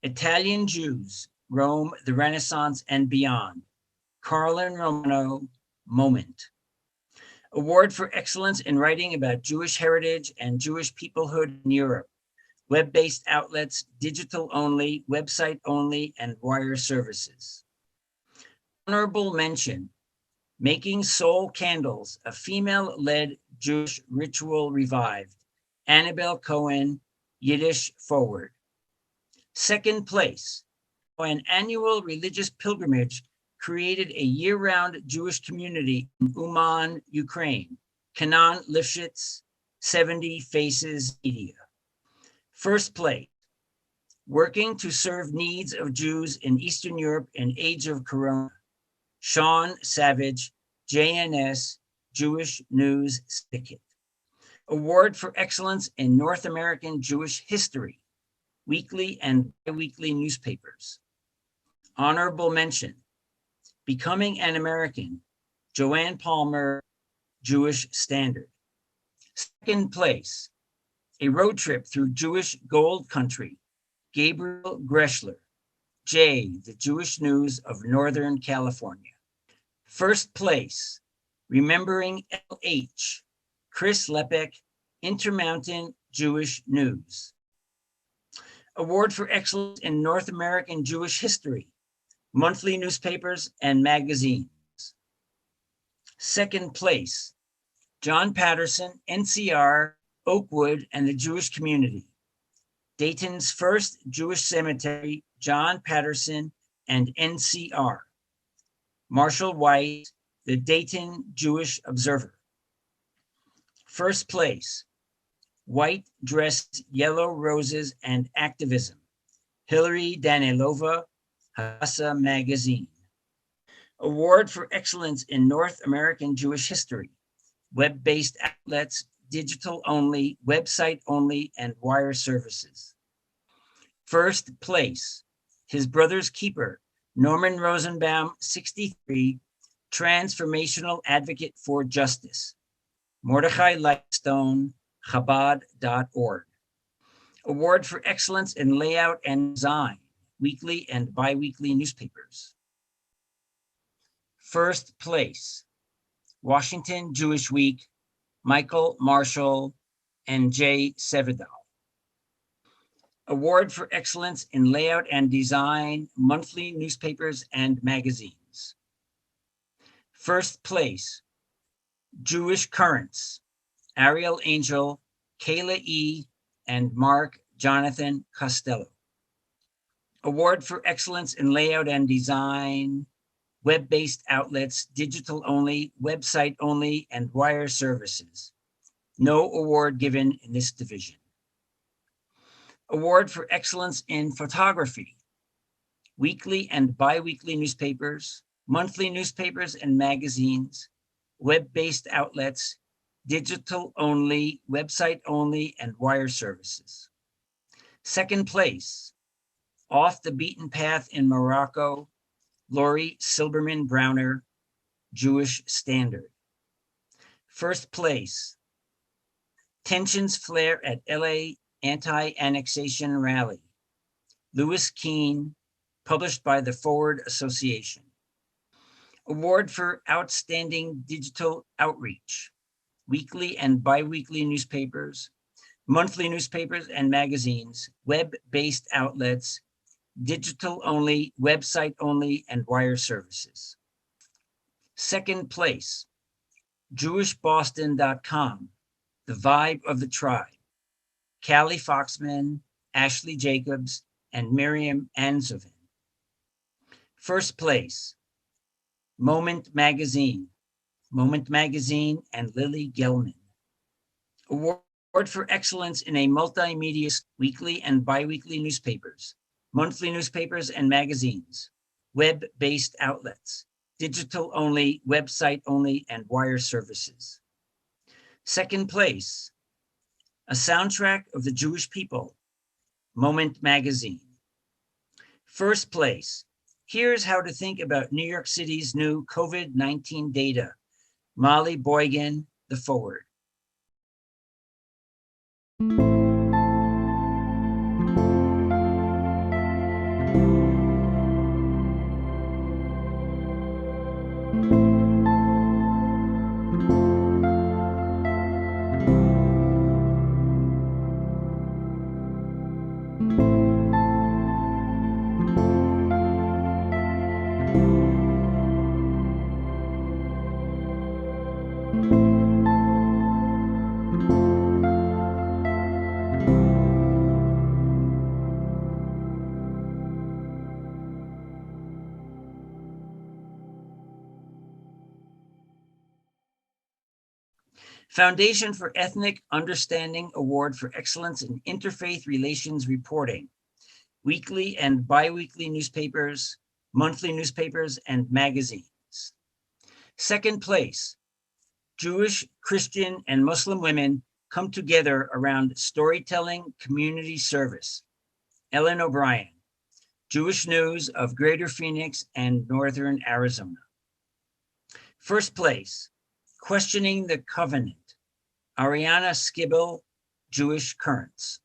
Italian Jews, Rome, the Renaissance and Beyond, Carlin Romano, Moment. Award for Excellence in Writing about Jewish Heritage and Jewish Peoplehood in Europe, web-based outlets, digital only, website only, and wire services. Honorable mention, Making Soul Candles, a female-led Jewish ritual revived, Annabelle Cohen, Yiddish Forward. Second place, an annual religious pilgrimage created a year-round Jewish community in Uman, Ukraine, Kanan Lifshitz, 70 Faces Media. First place, working to serve needs of Jews in Eastern Europe in age of Corona, Sean Savage, JNS, Jewish News Syndicate. Award for Excellence in North American Jewish History, weekly and biweekly newspapers. Honorable mention, Becoming an American, Joanne Palmer, Jewish Standard. Second place, a road trip through Jewish Gold Country, Gabriel Greshler, J, the Jewish News of Northern California. First place, Remembering LH, Chris Lepek, Intermountain Jewish News. Award for Excellence in North American Jewish History, monthly newspapers and magazines. Second place, John Patterson, NCR, Oakwood, and the Jewish Community. Dayton's first Jewish cemetery, John Patterson and NCR. Marshall White, the Dayton Jewish Observer. First place, White Dressed Yellow Roses and Activism, Hillary Danilova, Hadassah Magazine. Award for Excellence in North American Jewish History, web-based outlets, digital only, website only, and wire services. First place, His Brother's Keeper, Norman Rosenbaum, 63, Transformational Advocate for Justice, Mordechai Lightstone, Chabad.org. Award for Excellence in Layout and Design, weekly and biweekly newspapers. First place, Washington Jewish Week, Michael Marshall and Jay Sevidal. Award for Excellence in Layout and Design, monthly newspapers and magazines. First place, Jewish Currents, Ariel Angel, Kayla E., and Mark Jonathan Costello. Award for Excellence in Layout and Design, web-based outlets, digital only, website only, and wire services. No award given in this division. Award for Excellence in Photography, weekly and biweekly newspapers, monthly newspapers and magazines, web-based outlets, digital only, website only, and wire services. Second place, Off the Beaten Path in Morocco, Lori Silberman Browner, Jewish Standard. First place, Tensions Flare at LA Anti-Annexation Rally, Louis Keene, published by the Forward Association. Award for Outstanding Digital Outreach, weekly and biweekly newspapers, monthly newspapers and magazines, web-based outlets, digital only, website only, and wire services. Second place, JewishBoston.com, The Vibe of the Tribe, Callie Foxman, Ashley Jacobs, and Miriam Anzovin. First place, Moment Magazine and Lily Gelman. Award for Excellence in a Multimedia, weekly and biweekly newspapers, monthly newspapers and magazines, web-based outlets, digital only, website only, and wire services. Second place, A Soundtrack of the Jewish People, Moment Magazine. First place, Here's How to Think About New York City's New COVID-19 Data, Molly Boygan, The Forward. Foundation for Ethnic Understanding Award for Excellence in Interfaith Relations Reporting, weekly and biweekly newspapers, monthly newspapers, and magazines. Second place, Jewish, Christian, and Muslim women come together around storytelling community service. Ellen O'Brien, Jewish News of Greater Phoenix and Northern Arizona. First place, Questioning the Covenant, Ariana Skibble, Jewish Currents.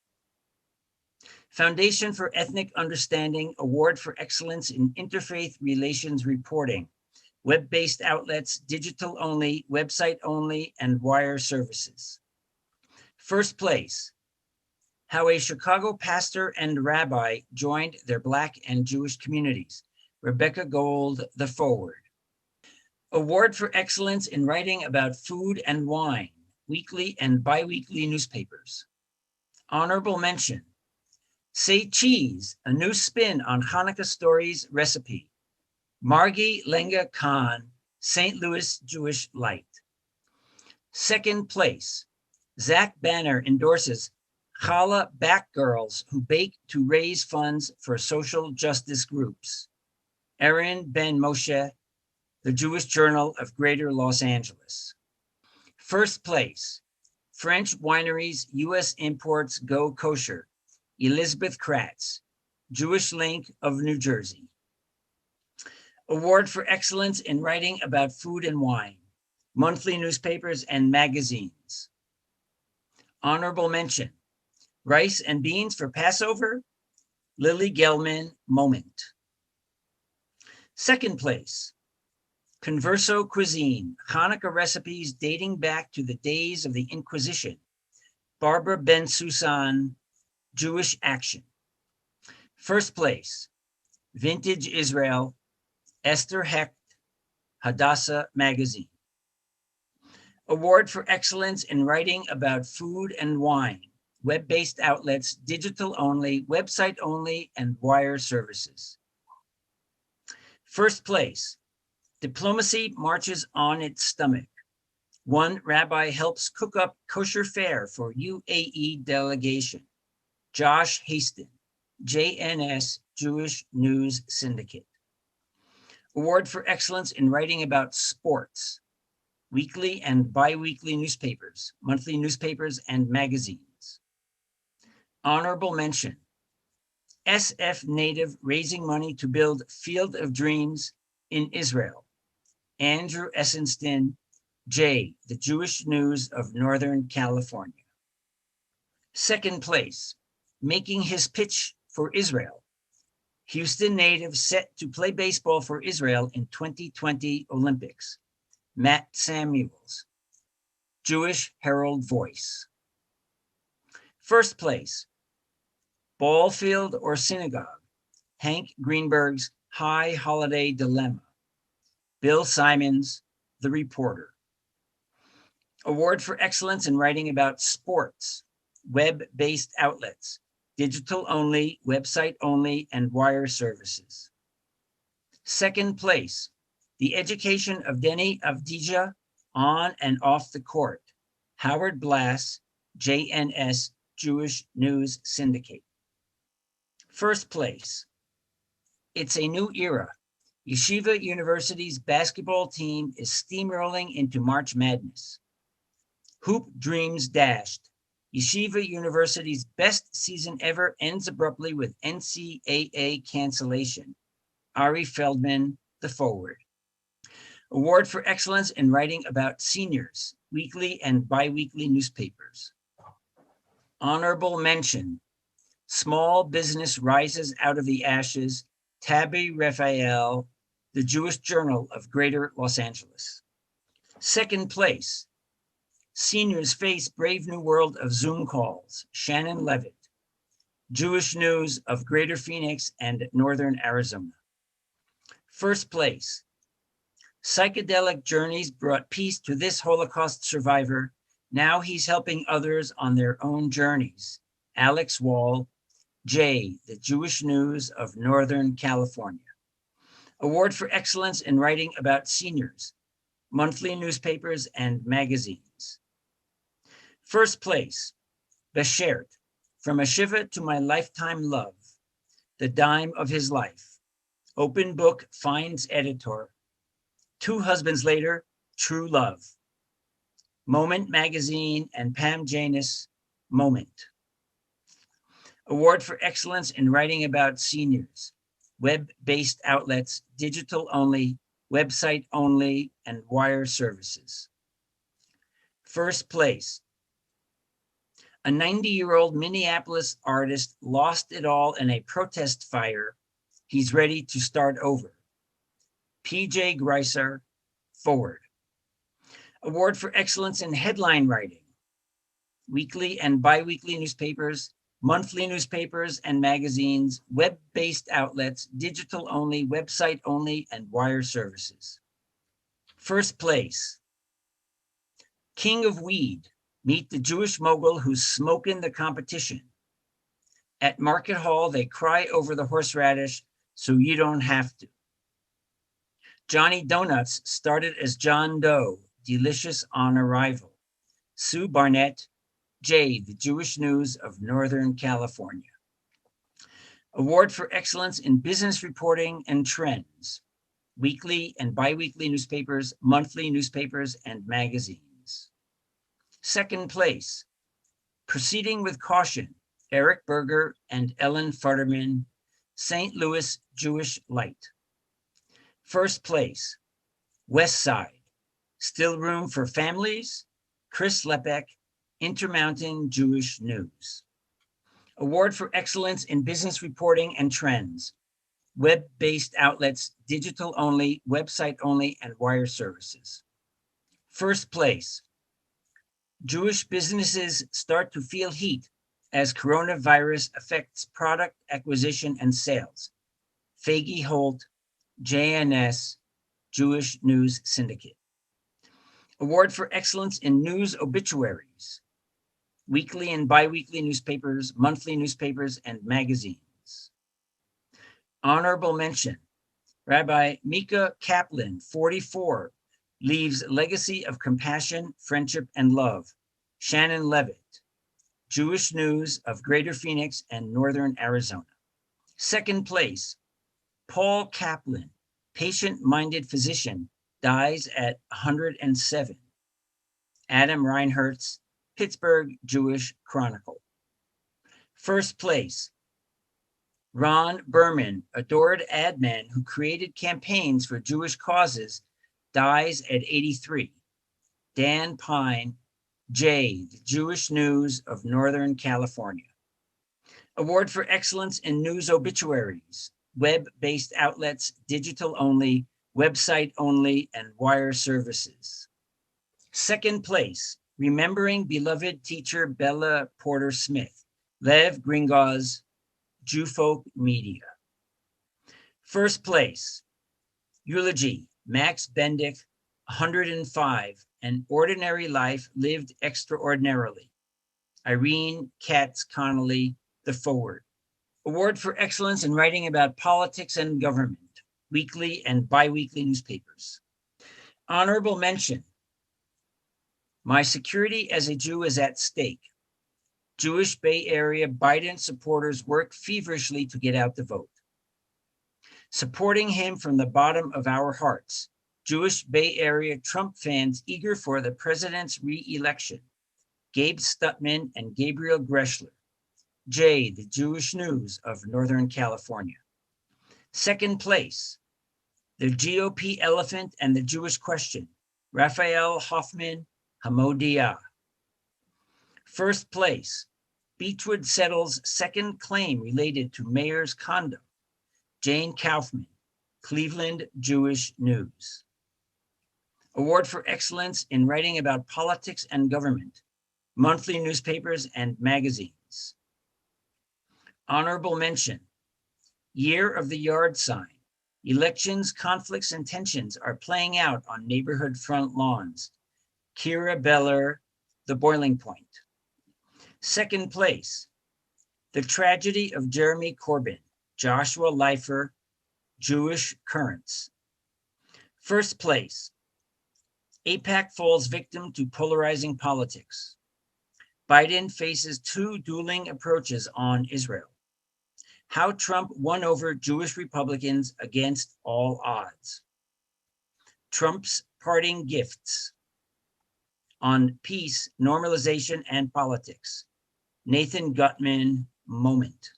Foundation for Ethnic Understanding Award for Excellence in Interfaith Relations Reporting, web-based outlets, digital only, website only, and wire services. First place, How a Chicago Pastor and Rabbi Joined Their Black and Jewish Communities, Rebecca Gold, The Forward. Award for Excellence in Writing About Food and Wine, weekly and biweekly newspapers. Honorable mention, Say Cheese, a new spin on Hanukkah Stories recipe. Margie Lenga Khan, St. Louis Jewish Light. Second place, Zach Banner endorses Challah Back Girls who bake to raise funds for social justice groups. Erin Ben Moshe, the Jewish Journal of Greater Los Angeles. First place, French Wineries U.S. Imports Go Kosher, Elizabeth Kratz, Jewish Link of New Jersey. Award for Excellence in Writing About Food and Wine, monthly newspapers and magazines. Honorable mention, Rice and Beans for Passover, Lily Gelman, Moment. Second place, Converso Cuisine, Hanukkah recipes dating back to the days of the Inquisition, Barbara Ben Susan, Jewish Action. First place, Vintage Israel, Esther Hecht, Hadassah Magazine. Award for Excellence in Writing About Food and Wine, web-based outlets, digital only, website only, and wire services. First place, Diplomacy Marches on Its Stomach. One rabbi helps cook up kosher fare for UAE delegation. Josh Haston, JNS Jewish News Syndicate. Award for Excellence in Writing About Sports, weekly and biweekly newspapers, monthly newspapers, and magazines. Honorable mention, SF Native raising money to build Field of Dreams in Israel. Andrew Essenston, J, the Jewish News of Northern California. Second place, Making His Pitch for Israel. Houston native set to play baseball for Israel in 2020 Olympics. Matt Samuels, Jewish Herald Voice. First place, Ball Field or Synagogue, Hank Greenberg's High Holiday Dilemma. Bill Simons, The Reporter. Award for Excellence in Writing About Sports, web-based outlets, digital only, website only, and wire services. Second place, The Education of Denny Avdija on and off the court, Howard Blass, JNS Jewish News Syndicate. First place, It's a New Era. Yeshiva University's basketball team is steamrolling into March Madness. Hoop Dreams Dashed. Yeshiva University's best season ever ends abruptly with NCAA cancellation. Ari Feldman, The Forward. Award for Excellence in Writing About Seniors, weekly and biweekly newspapers. Honorable mention, Small Business Rises Out of the Ashes, Tabby Raphael, the Jewish Journal of Greater Los Angeles. Second place, Seniors Face Brave New World of Zoom Calls, Shannon Levitt, Jewish News of Greater Phoenix and Northern Arizona. First place, Psychedelic Journeys Brought Peace to This Holocaust Survivor. Now he's helping others on their own journeys. Alex Wall, J, the Jewish News of Northern California. Award for Excellence in Writing About Seniors, monthly newspapers and magazines. First place, Beshert, From a Shiva to My Lifetime Love, The Dime of His Life. Open Book finds editor. 2 Husbands Later, True Love. Moment Magazine and Pam Janus, Moment. Award for Excellence in Writing About Seniors, web-based outlets, digital only, website only, and wire services. First place, a 90-year-old Minneapolis artist lost it all in a protest fire. He's ready to start over. PJ Greiser, Forward. Award for Excellence in Headline Writing, weekly and biweekly newspapers, monthly newspapers and magazines, web-based outlets, digital only, website only, and wire services. First place, King of Weed, meet the Jewish mogul who's smoking the competition. At Market Hall, they cry over the horseradish, so you don't have to. Johnny Donuts started as John Doe, delicious on arrival. Sue Barnett, J, the Jewish News of Northern California. Award for Excellence in Business Reporting and Trends, weekly and biweekly newspapers, monthly newspapers, and magazines. Second place, Proceeding with Caution, Eric Berger and Ellen Futterman, St. Louis Jewish Light. First place, West Side, Still Room for Families, Chris Lepeck, Intermountain Jewish News. Award for Excellence in Business Reporting and Trends, web-based outlets, digital only, website only, and wire services. First place, Jewish businesses start to feel heat as coronavirus affects product acquisition and sales. Faggy Holt, JNS, Jewish News Syndicate. Award for Excellence in News Obituaries, weekly and biweekly newspapers, monthly newspapers, and magazines. Honorable mention, Rabbi Mika Kaplan, 44, leaves legacy of compassion, friendship, and love. Shannon Levitt, Jewish News of Greater Phoenix and Northern Arizona. Second place, Paul Kaplan, patient-minded physician, dies at 107. Adam Reinhertz, Pittsburgh Jewish Chronicle. First place, Ron Berman, adored ad man who created campaigns for Jewish causes, dies at 83. Dan Pine, J, the Jewish News of Northern California. Award for Excellence in News Obituaries, web-based outlets, digital only, website only, and wire services. Second place, Remembering Beloved Teacher Bella Porter Smith, Lev Gringos, Jewfolk Media. First place, Eulogy, Max Bendick, 105, An Ordinary Life Lived Extraordinarily. Irene Katz Connolly, The Forward. Award for Excellence in Writing About Politics and Government, weekly and biweekly newspapers. Honorable mention, My Security as a Jew is at Stake. Jewish Bay Area Biden supporters work feverishly to get out the vote. Supporting him from the bottom of our hearts. Jewish Bay Area Trump fans eager for the president's re-election. Gabe Stutman and Gabriel Greshler. J, the Jewish News of Northern California. Second place, The GOP Elephant and the Jewish Question, Raphael Hoffman, Hamodia. First place, Beechwood settles second claim related to mayor's conduct. Jane Kaufman, Cleveland Jewish News. Award for excellence in writing about politics and government, monthly newspapers and magazines. Honorable mention, Year of the Yard Sign. Elections, conflicts, and tensions are playing out on neighborhood front lawns. Kira Beller, The Boiling Point. Second place, The Tragedy of Jeremy Corbyn, Joshua Leifer, Jewish Currents. First place, AIPAC falls victim to polarizing politics. Biden faces two dueling approaches on Israel. How Trump won over Jewish Republicans against all odds. Trump's parting gifts on peace, normalization, and politics. Nathan Gutman, Moment.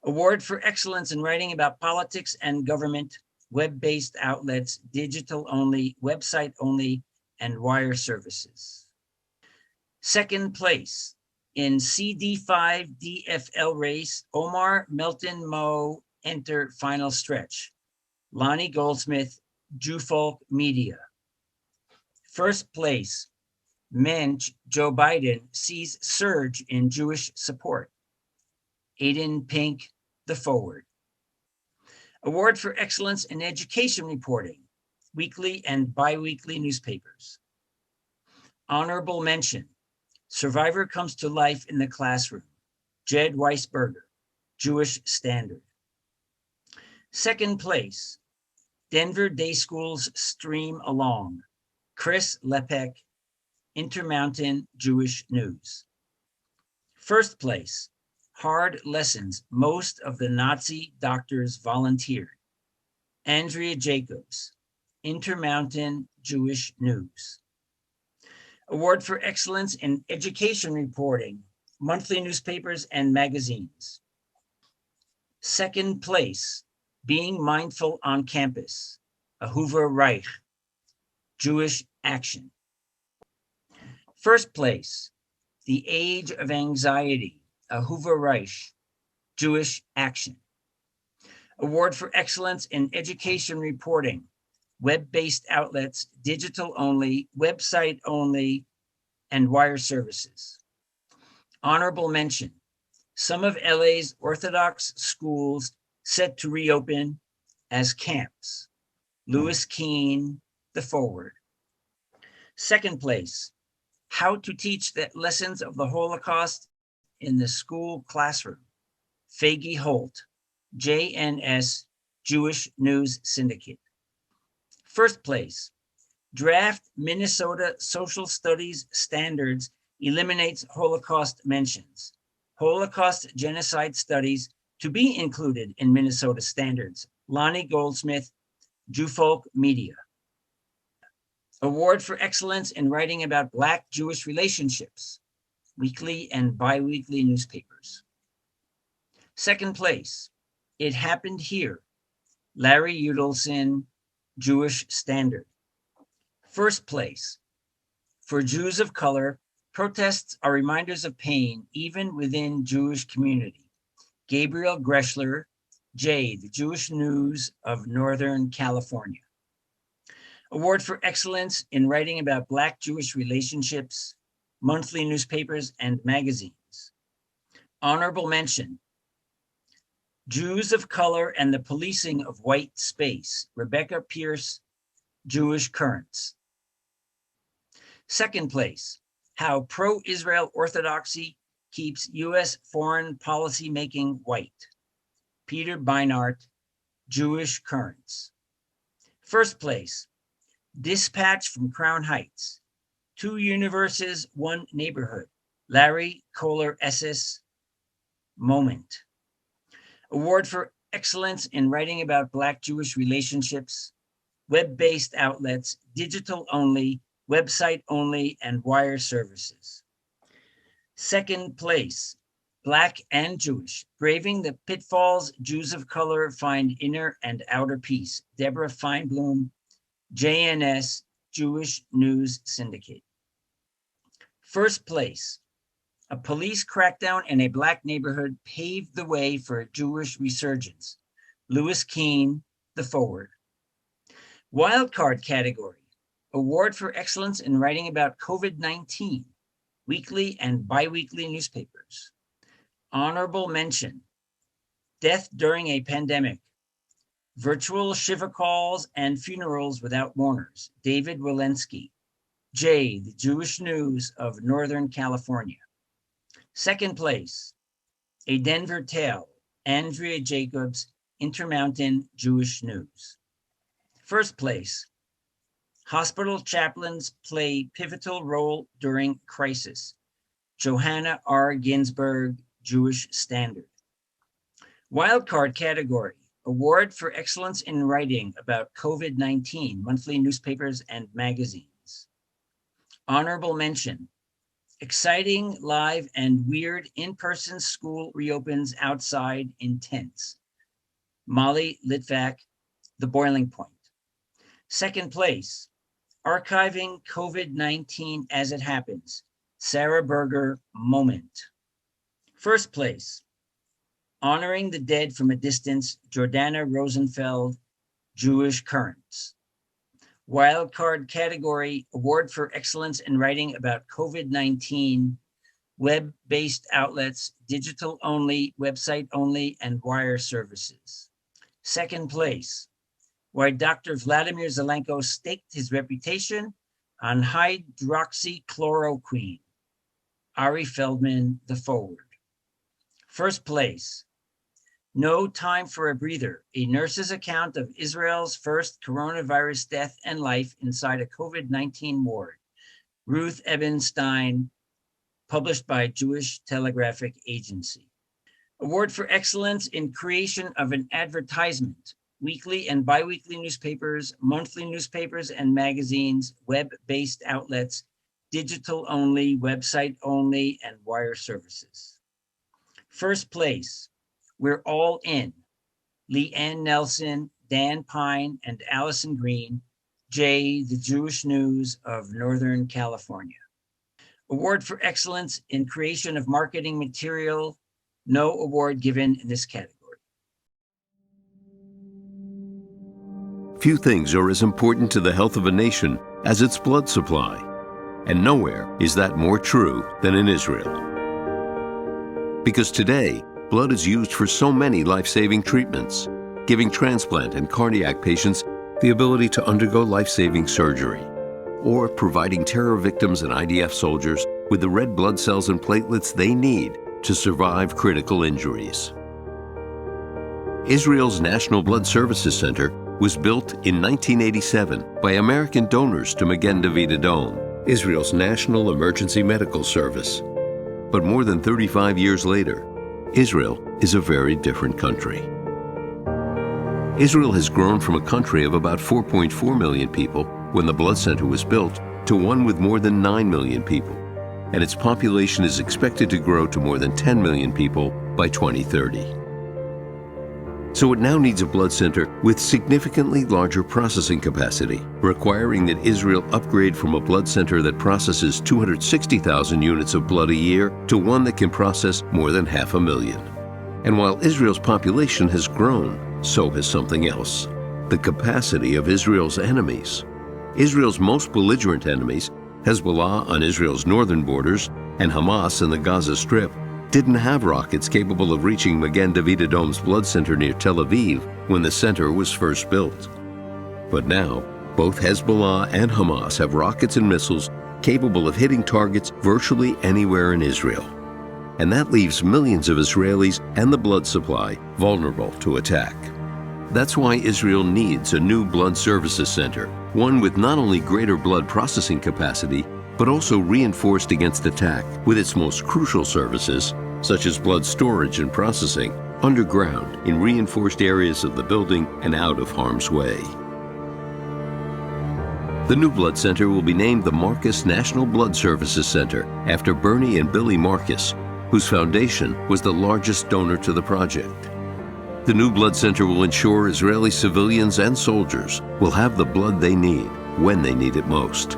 Award for excellence in writing about politics and government, web-based outlets, digital only, website only, and wire services. Second place in CD5 DFL race, Omar Melton Moe enter final stretch. Lonnie Goldsmith, Jewfolk Media. First place, Mensch, Joe Biden sees surge in Jewish support. Aiden Pink, The Forward. Award for excellence in education reporting, weekly and biweekly newspapers. Honorable mention, Survivor comes to life in the classroom. Jed Weisberger, Jewish Standard. Second place, Denver Day Schools Stream Along. Chris Lepek, Intermountain Jewish News. First place, Hard Lessons. Most of the Nazi doctors volunteered. Andrea Jacobs, Intermountain Jewish News. Award for excellence in education reporting, monthly newspapers and magazines. Second place, Being Mindful on Campus, Ahuva Reich, Jewish Action. First place, The Age of Anxiety, Ahuva Reich, Jewish Action. Award for excellence in education reporting, web-based outlets, digital only, website only, and wire services. Honorable mention, some of LA's Orthodox schools set to reopen as camps. Louis Keene, The Forward. Second place, How to Teach the Lessons of the Holocaust in the School Classroom. Faggy Holt, JNS, Jewish News Syndicate. First place, Draft Minnesota Social Studies Standards eliminates Holocaust mentions. Holocaust genocide studies to be included in Minnesota standards. Lonnie Goldsmith, Jewfolk Media. Award for excellence in writing about Black Jewish relationships, weekly and biweekly newspapers. Second place, It Happened Here, Larry Udelson, Jewish Standard. First place, for Jews of color, protests are reminders of pain even within Jewish community. Gabriel Greschler, J, the Jewish News of Northern California. Award for excellence in writing about Black Jewish relationships, monthly newspapers and magazines. Honorable mention, Jews of Color and the Policing of White Space, Rebecca Pierce, Jewish Currents. Second place, How Pro-Israel Orthodoxy Keeps U.S. Foreign Policy Making White, Peter Beinart, Jewish Currents. First place, Dispatch from Crown Heights, Two Universes, One Neighborhood, Larry Kohler Esses, Moment. Award for excellence in writing about Black Jewish relationships, web-based outlets, digital only, website only, and wire services. Second place, Black and Jewish, Braving the Pitfalls Jews of Color Find Inner and Outer Peace, Deborah Feinblum, JNS, Jewish News Syndicate. First place, A police crackdown in a Black neighborhood paved the way for a Jewish resurgence. Lewis Keane, The Forward. Wildcard category, award for excellence in writing about COVID-19, weekly and biweekly newspapers. Honorable mention, death during a pandemic, virtual Shiva calls and funerals without mourners, David Walensky. J, the Jewish News of Northern California. Second place, A Denver Tale, Andrea Jacobs, Intermountain Jewish News. First place, Hospital Chaplains Play Pivotal Role During Crisis, Johanna R. Ginsburg, Jewish Standard. Wildcard category, award for excellence in writing about COVID-19, monthly newspapers and magazines. Honorable mention, exciting, live, and weird in-person school reopens outside in tents. Molly Litvak, The Boiling Point. Second place, archiving COVID-19 as it happens, Sarah Berger, Moment. First place, honoring the dead from a distance, Jordana Rosenfeld, Jewish Currents. Wildcard category, award for excellence in writing about COVID-19, web-based outlets, digital only, website only, and wire services. Second place, why Dr. Vladimir Zelenko staked his reputation on hydroxychloroquine, Ari Feldman, The Forward. First place, No Time for a Breather, a nurse's account of Israel's first coronavirus death and life inside a COVID-19 ward. Ruth Ebenstein, published by Jewish Telegraphic Agency. Award for excellence in creation of an advertisement, weekly and biweekly newspapers, monthly newspapers and magazines, web-based outlets, digital only, website only, and wire services. First place, We're All In, Leanne Nelson, Dan Pine, and Allison Green, J, the Jewish News of Northern California. Award for excellence in creation of marketing material, no award given in this category. Few things are as important to the health of a nation as its blood supply, and nowhere is that more true than in Israel. Because today, blood is used for so many life-saving treatments, giving transplant and cardiac patients the ability to undergo life-saving surgery, or providing terror victims and IDF soldiers with the red blood cells and platelets they need to survive critical injuries. Israel's National Blood Services Center was built in 1987 by American donors to Magen David Adom, Israel's national emergency medical service. But more than 35 years later, Israel is a very different country. Israel has grown from a country of about 4.4 million people when the blood center was built to one with more than 9 million people, and its population is expected to grow to more than 10 million people by 2030. So it now needs a blood center with significantly larger processing capacity, requiring that Israel upgrade from a blood center that processes 260,000 units of blood a year to one that can process more than 500,000. And while Israel's population has grown, so has something else: the capacity of Israel's enemies. Israel's most belligerent enemies, Hezbollah on Israel's northern borders and Hamas in the Gaza Strip, didn't have rockets capable of reaching Magen David Adom's blood center near Tel Aviv when the center was first built. But now, both Hezbollah and Hamas have rockets and missiles capable of hitting targets virtually anywhere in Israel. And that leaves millions of Israelis and the blood supply vulnerable to attack. That's why Israel needs a new blood services center, one with not only greater blood processing capacity, but also reinforced against attack with its most crucial services, such as blood storage and processing, underground in reinforced areas of the building and out of harm's way. The new blood center will be named the Marcus National Blood Services Center after Bernie and Billy Marcus, whose foundation was the largest donor to the project. The new blood center will ensure Israeli civilians and soldiers will have the blood they need when they need it most.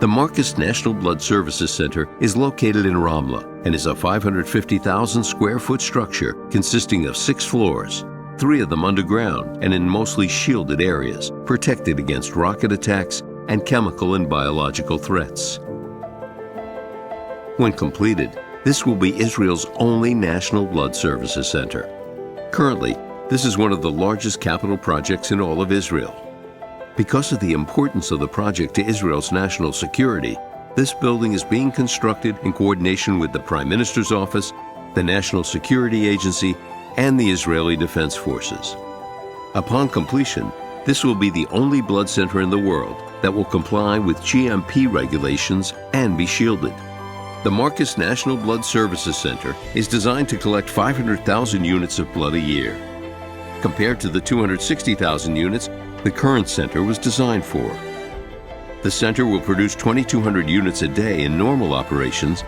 The Marcus National Blood Services Center is located in Ramla and is a 550,000 square foot structure consisting of 6 floors, 3 of them underground and in mostly shielded areas, protected against rocket attacks and chemical and biological threats. When completed, this will be Israel's only National Blood Services Center. Currently, this is one of the largest capital projects in all of Israel. Because of the importance of the project to Israel's national security, this building is being constructed in coordination with the Prime Minister's Office, the National Security Agency, and the Israeli Defense Forces. Upon completion, this will be the only blood center in the world that will comply with GMP regulations and be shielded. The Marcus National Blood Services Center is designed to collect 500,000 units of blood a year. Compared to the 260,000 units the current center was designed for. The center will produce 2,200 units a day in normal operations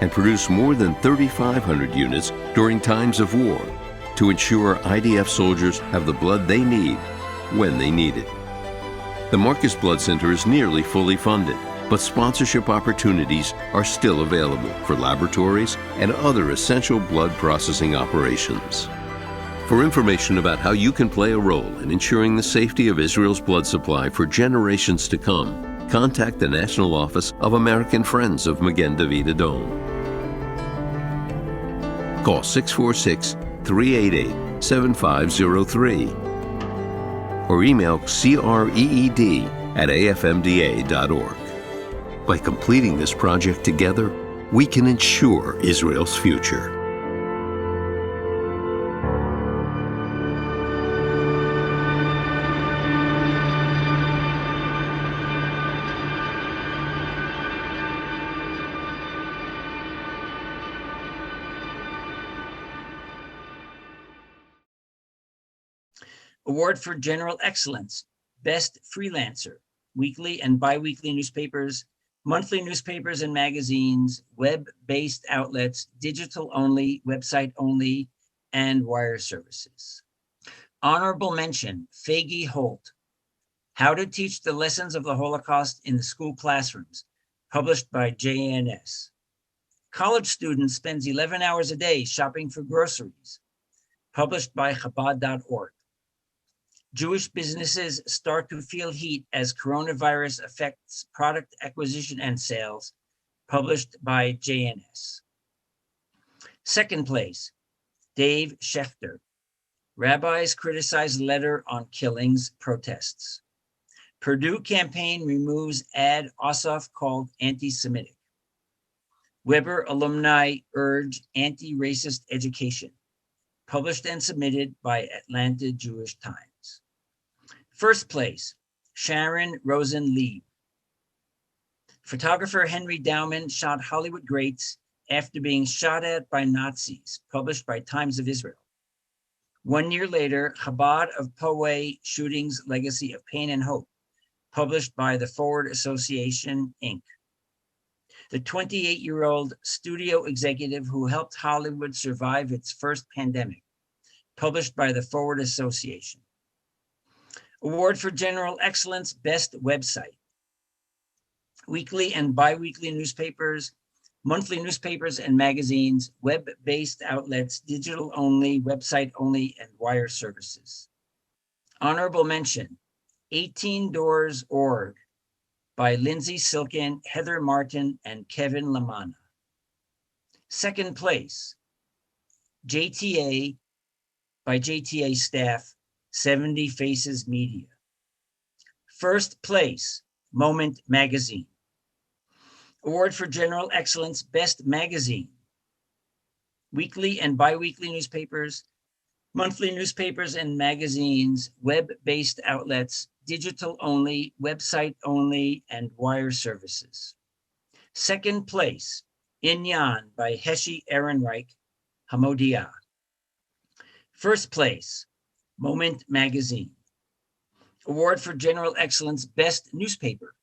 and produce more than 3,500 units during times of war to ensure IDF soldiers have the blood they need when they need it. The Marcus Blood Center is nearly fully funded, but sponsorship opportunities are still available for laboratories and other essential blood processing operations. For information about how you can play a role in ensuring the safety of Israel's blood supply for generations to come, contact the National Office of American Friends of Magen David Adom. Call 646-388-7503 or email creed@afmda.org. By completing this project together, we can ensure Israel's future. Award for General Excellence, Best Freelancer, weekly and bi-weekly newspapers, monthly newspapers and magazines, web-based outlets, digital only, website only, and wire services. Honorable mention, Fagi Holt, How to Teach the Lessons of the Holocaust in the School Classrooms, published by JNS. College student spends 11 hours a day shopping for groceries, published by Chabad.org. Jewish businesses start to feel heat as coronavirus affects product acquisition and sales, published by JNS. Second place, Dave Schechter. Rabbis criticize letter on killings protests. Purdue campaign removes ad Ossoff called anti-Semitic. Weber alumni urge anti-racist education, published and submitted by Atlanta Jewish Times. First place, Sharon Rosen Lieb. Photographer Henry Dowman shot Hollywood greats after being shot at by Nazis, published by Times of Israel. 1 year later, Chabad of Poway Shootings, Legacy of Pain and Hope, published by the Forward Association, Inc. The 28-year-old studio executive who helped Hollywood survive its first pandemic, published by the Forward Association. Award for General Excellence, Best Website. Weekly and bi-weekly newspapers, monthly newspapers and magazines, web-based outlets, digital only, website only, and wire services. Honorable mention, 18doors.org by Lindsay Silken, Heather Martin, and Kevin Lamana. Second place, JTA by JTA staff, 70 Faces Media. First place, Moment Magazine. Award for General Excellence, Best Magazine. Weekly and bi-weekly newspapers, monthly newspapers and magazines, web-based outlets, digital only, website only, and wire services. Second place, Inyan by Heshi Ehrenreich, Hamodia. First place, Moment Magazine. Award for General Excellence, Best Newspaper.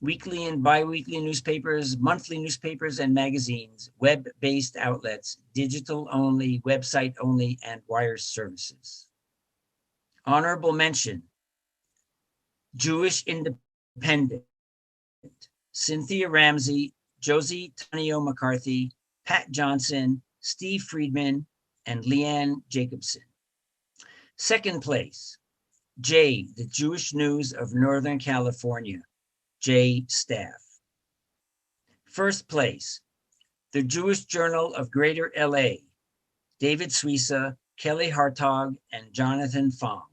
Weekly and bi-weekly newspapers, monthly newspapers and magazines, web-based outlets, digital only, website only, and wire services. Honorable mention, Jewish Independent Cynthia Ramsey, Josie Tanio McCarthy, Pat Johnson, Steve Friedman, and Leanne Jacobson. Second place, J, the Jewish News of Northern California, J Staff. First place, the Jewish Journal of Greater LA, David Suissa, Kelly Hartog, and Jonathan Fong.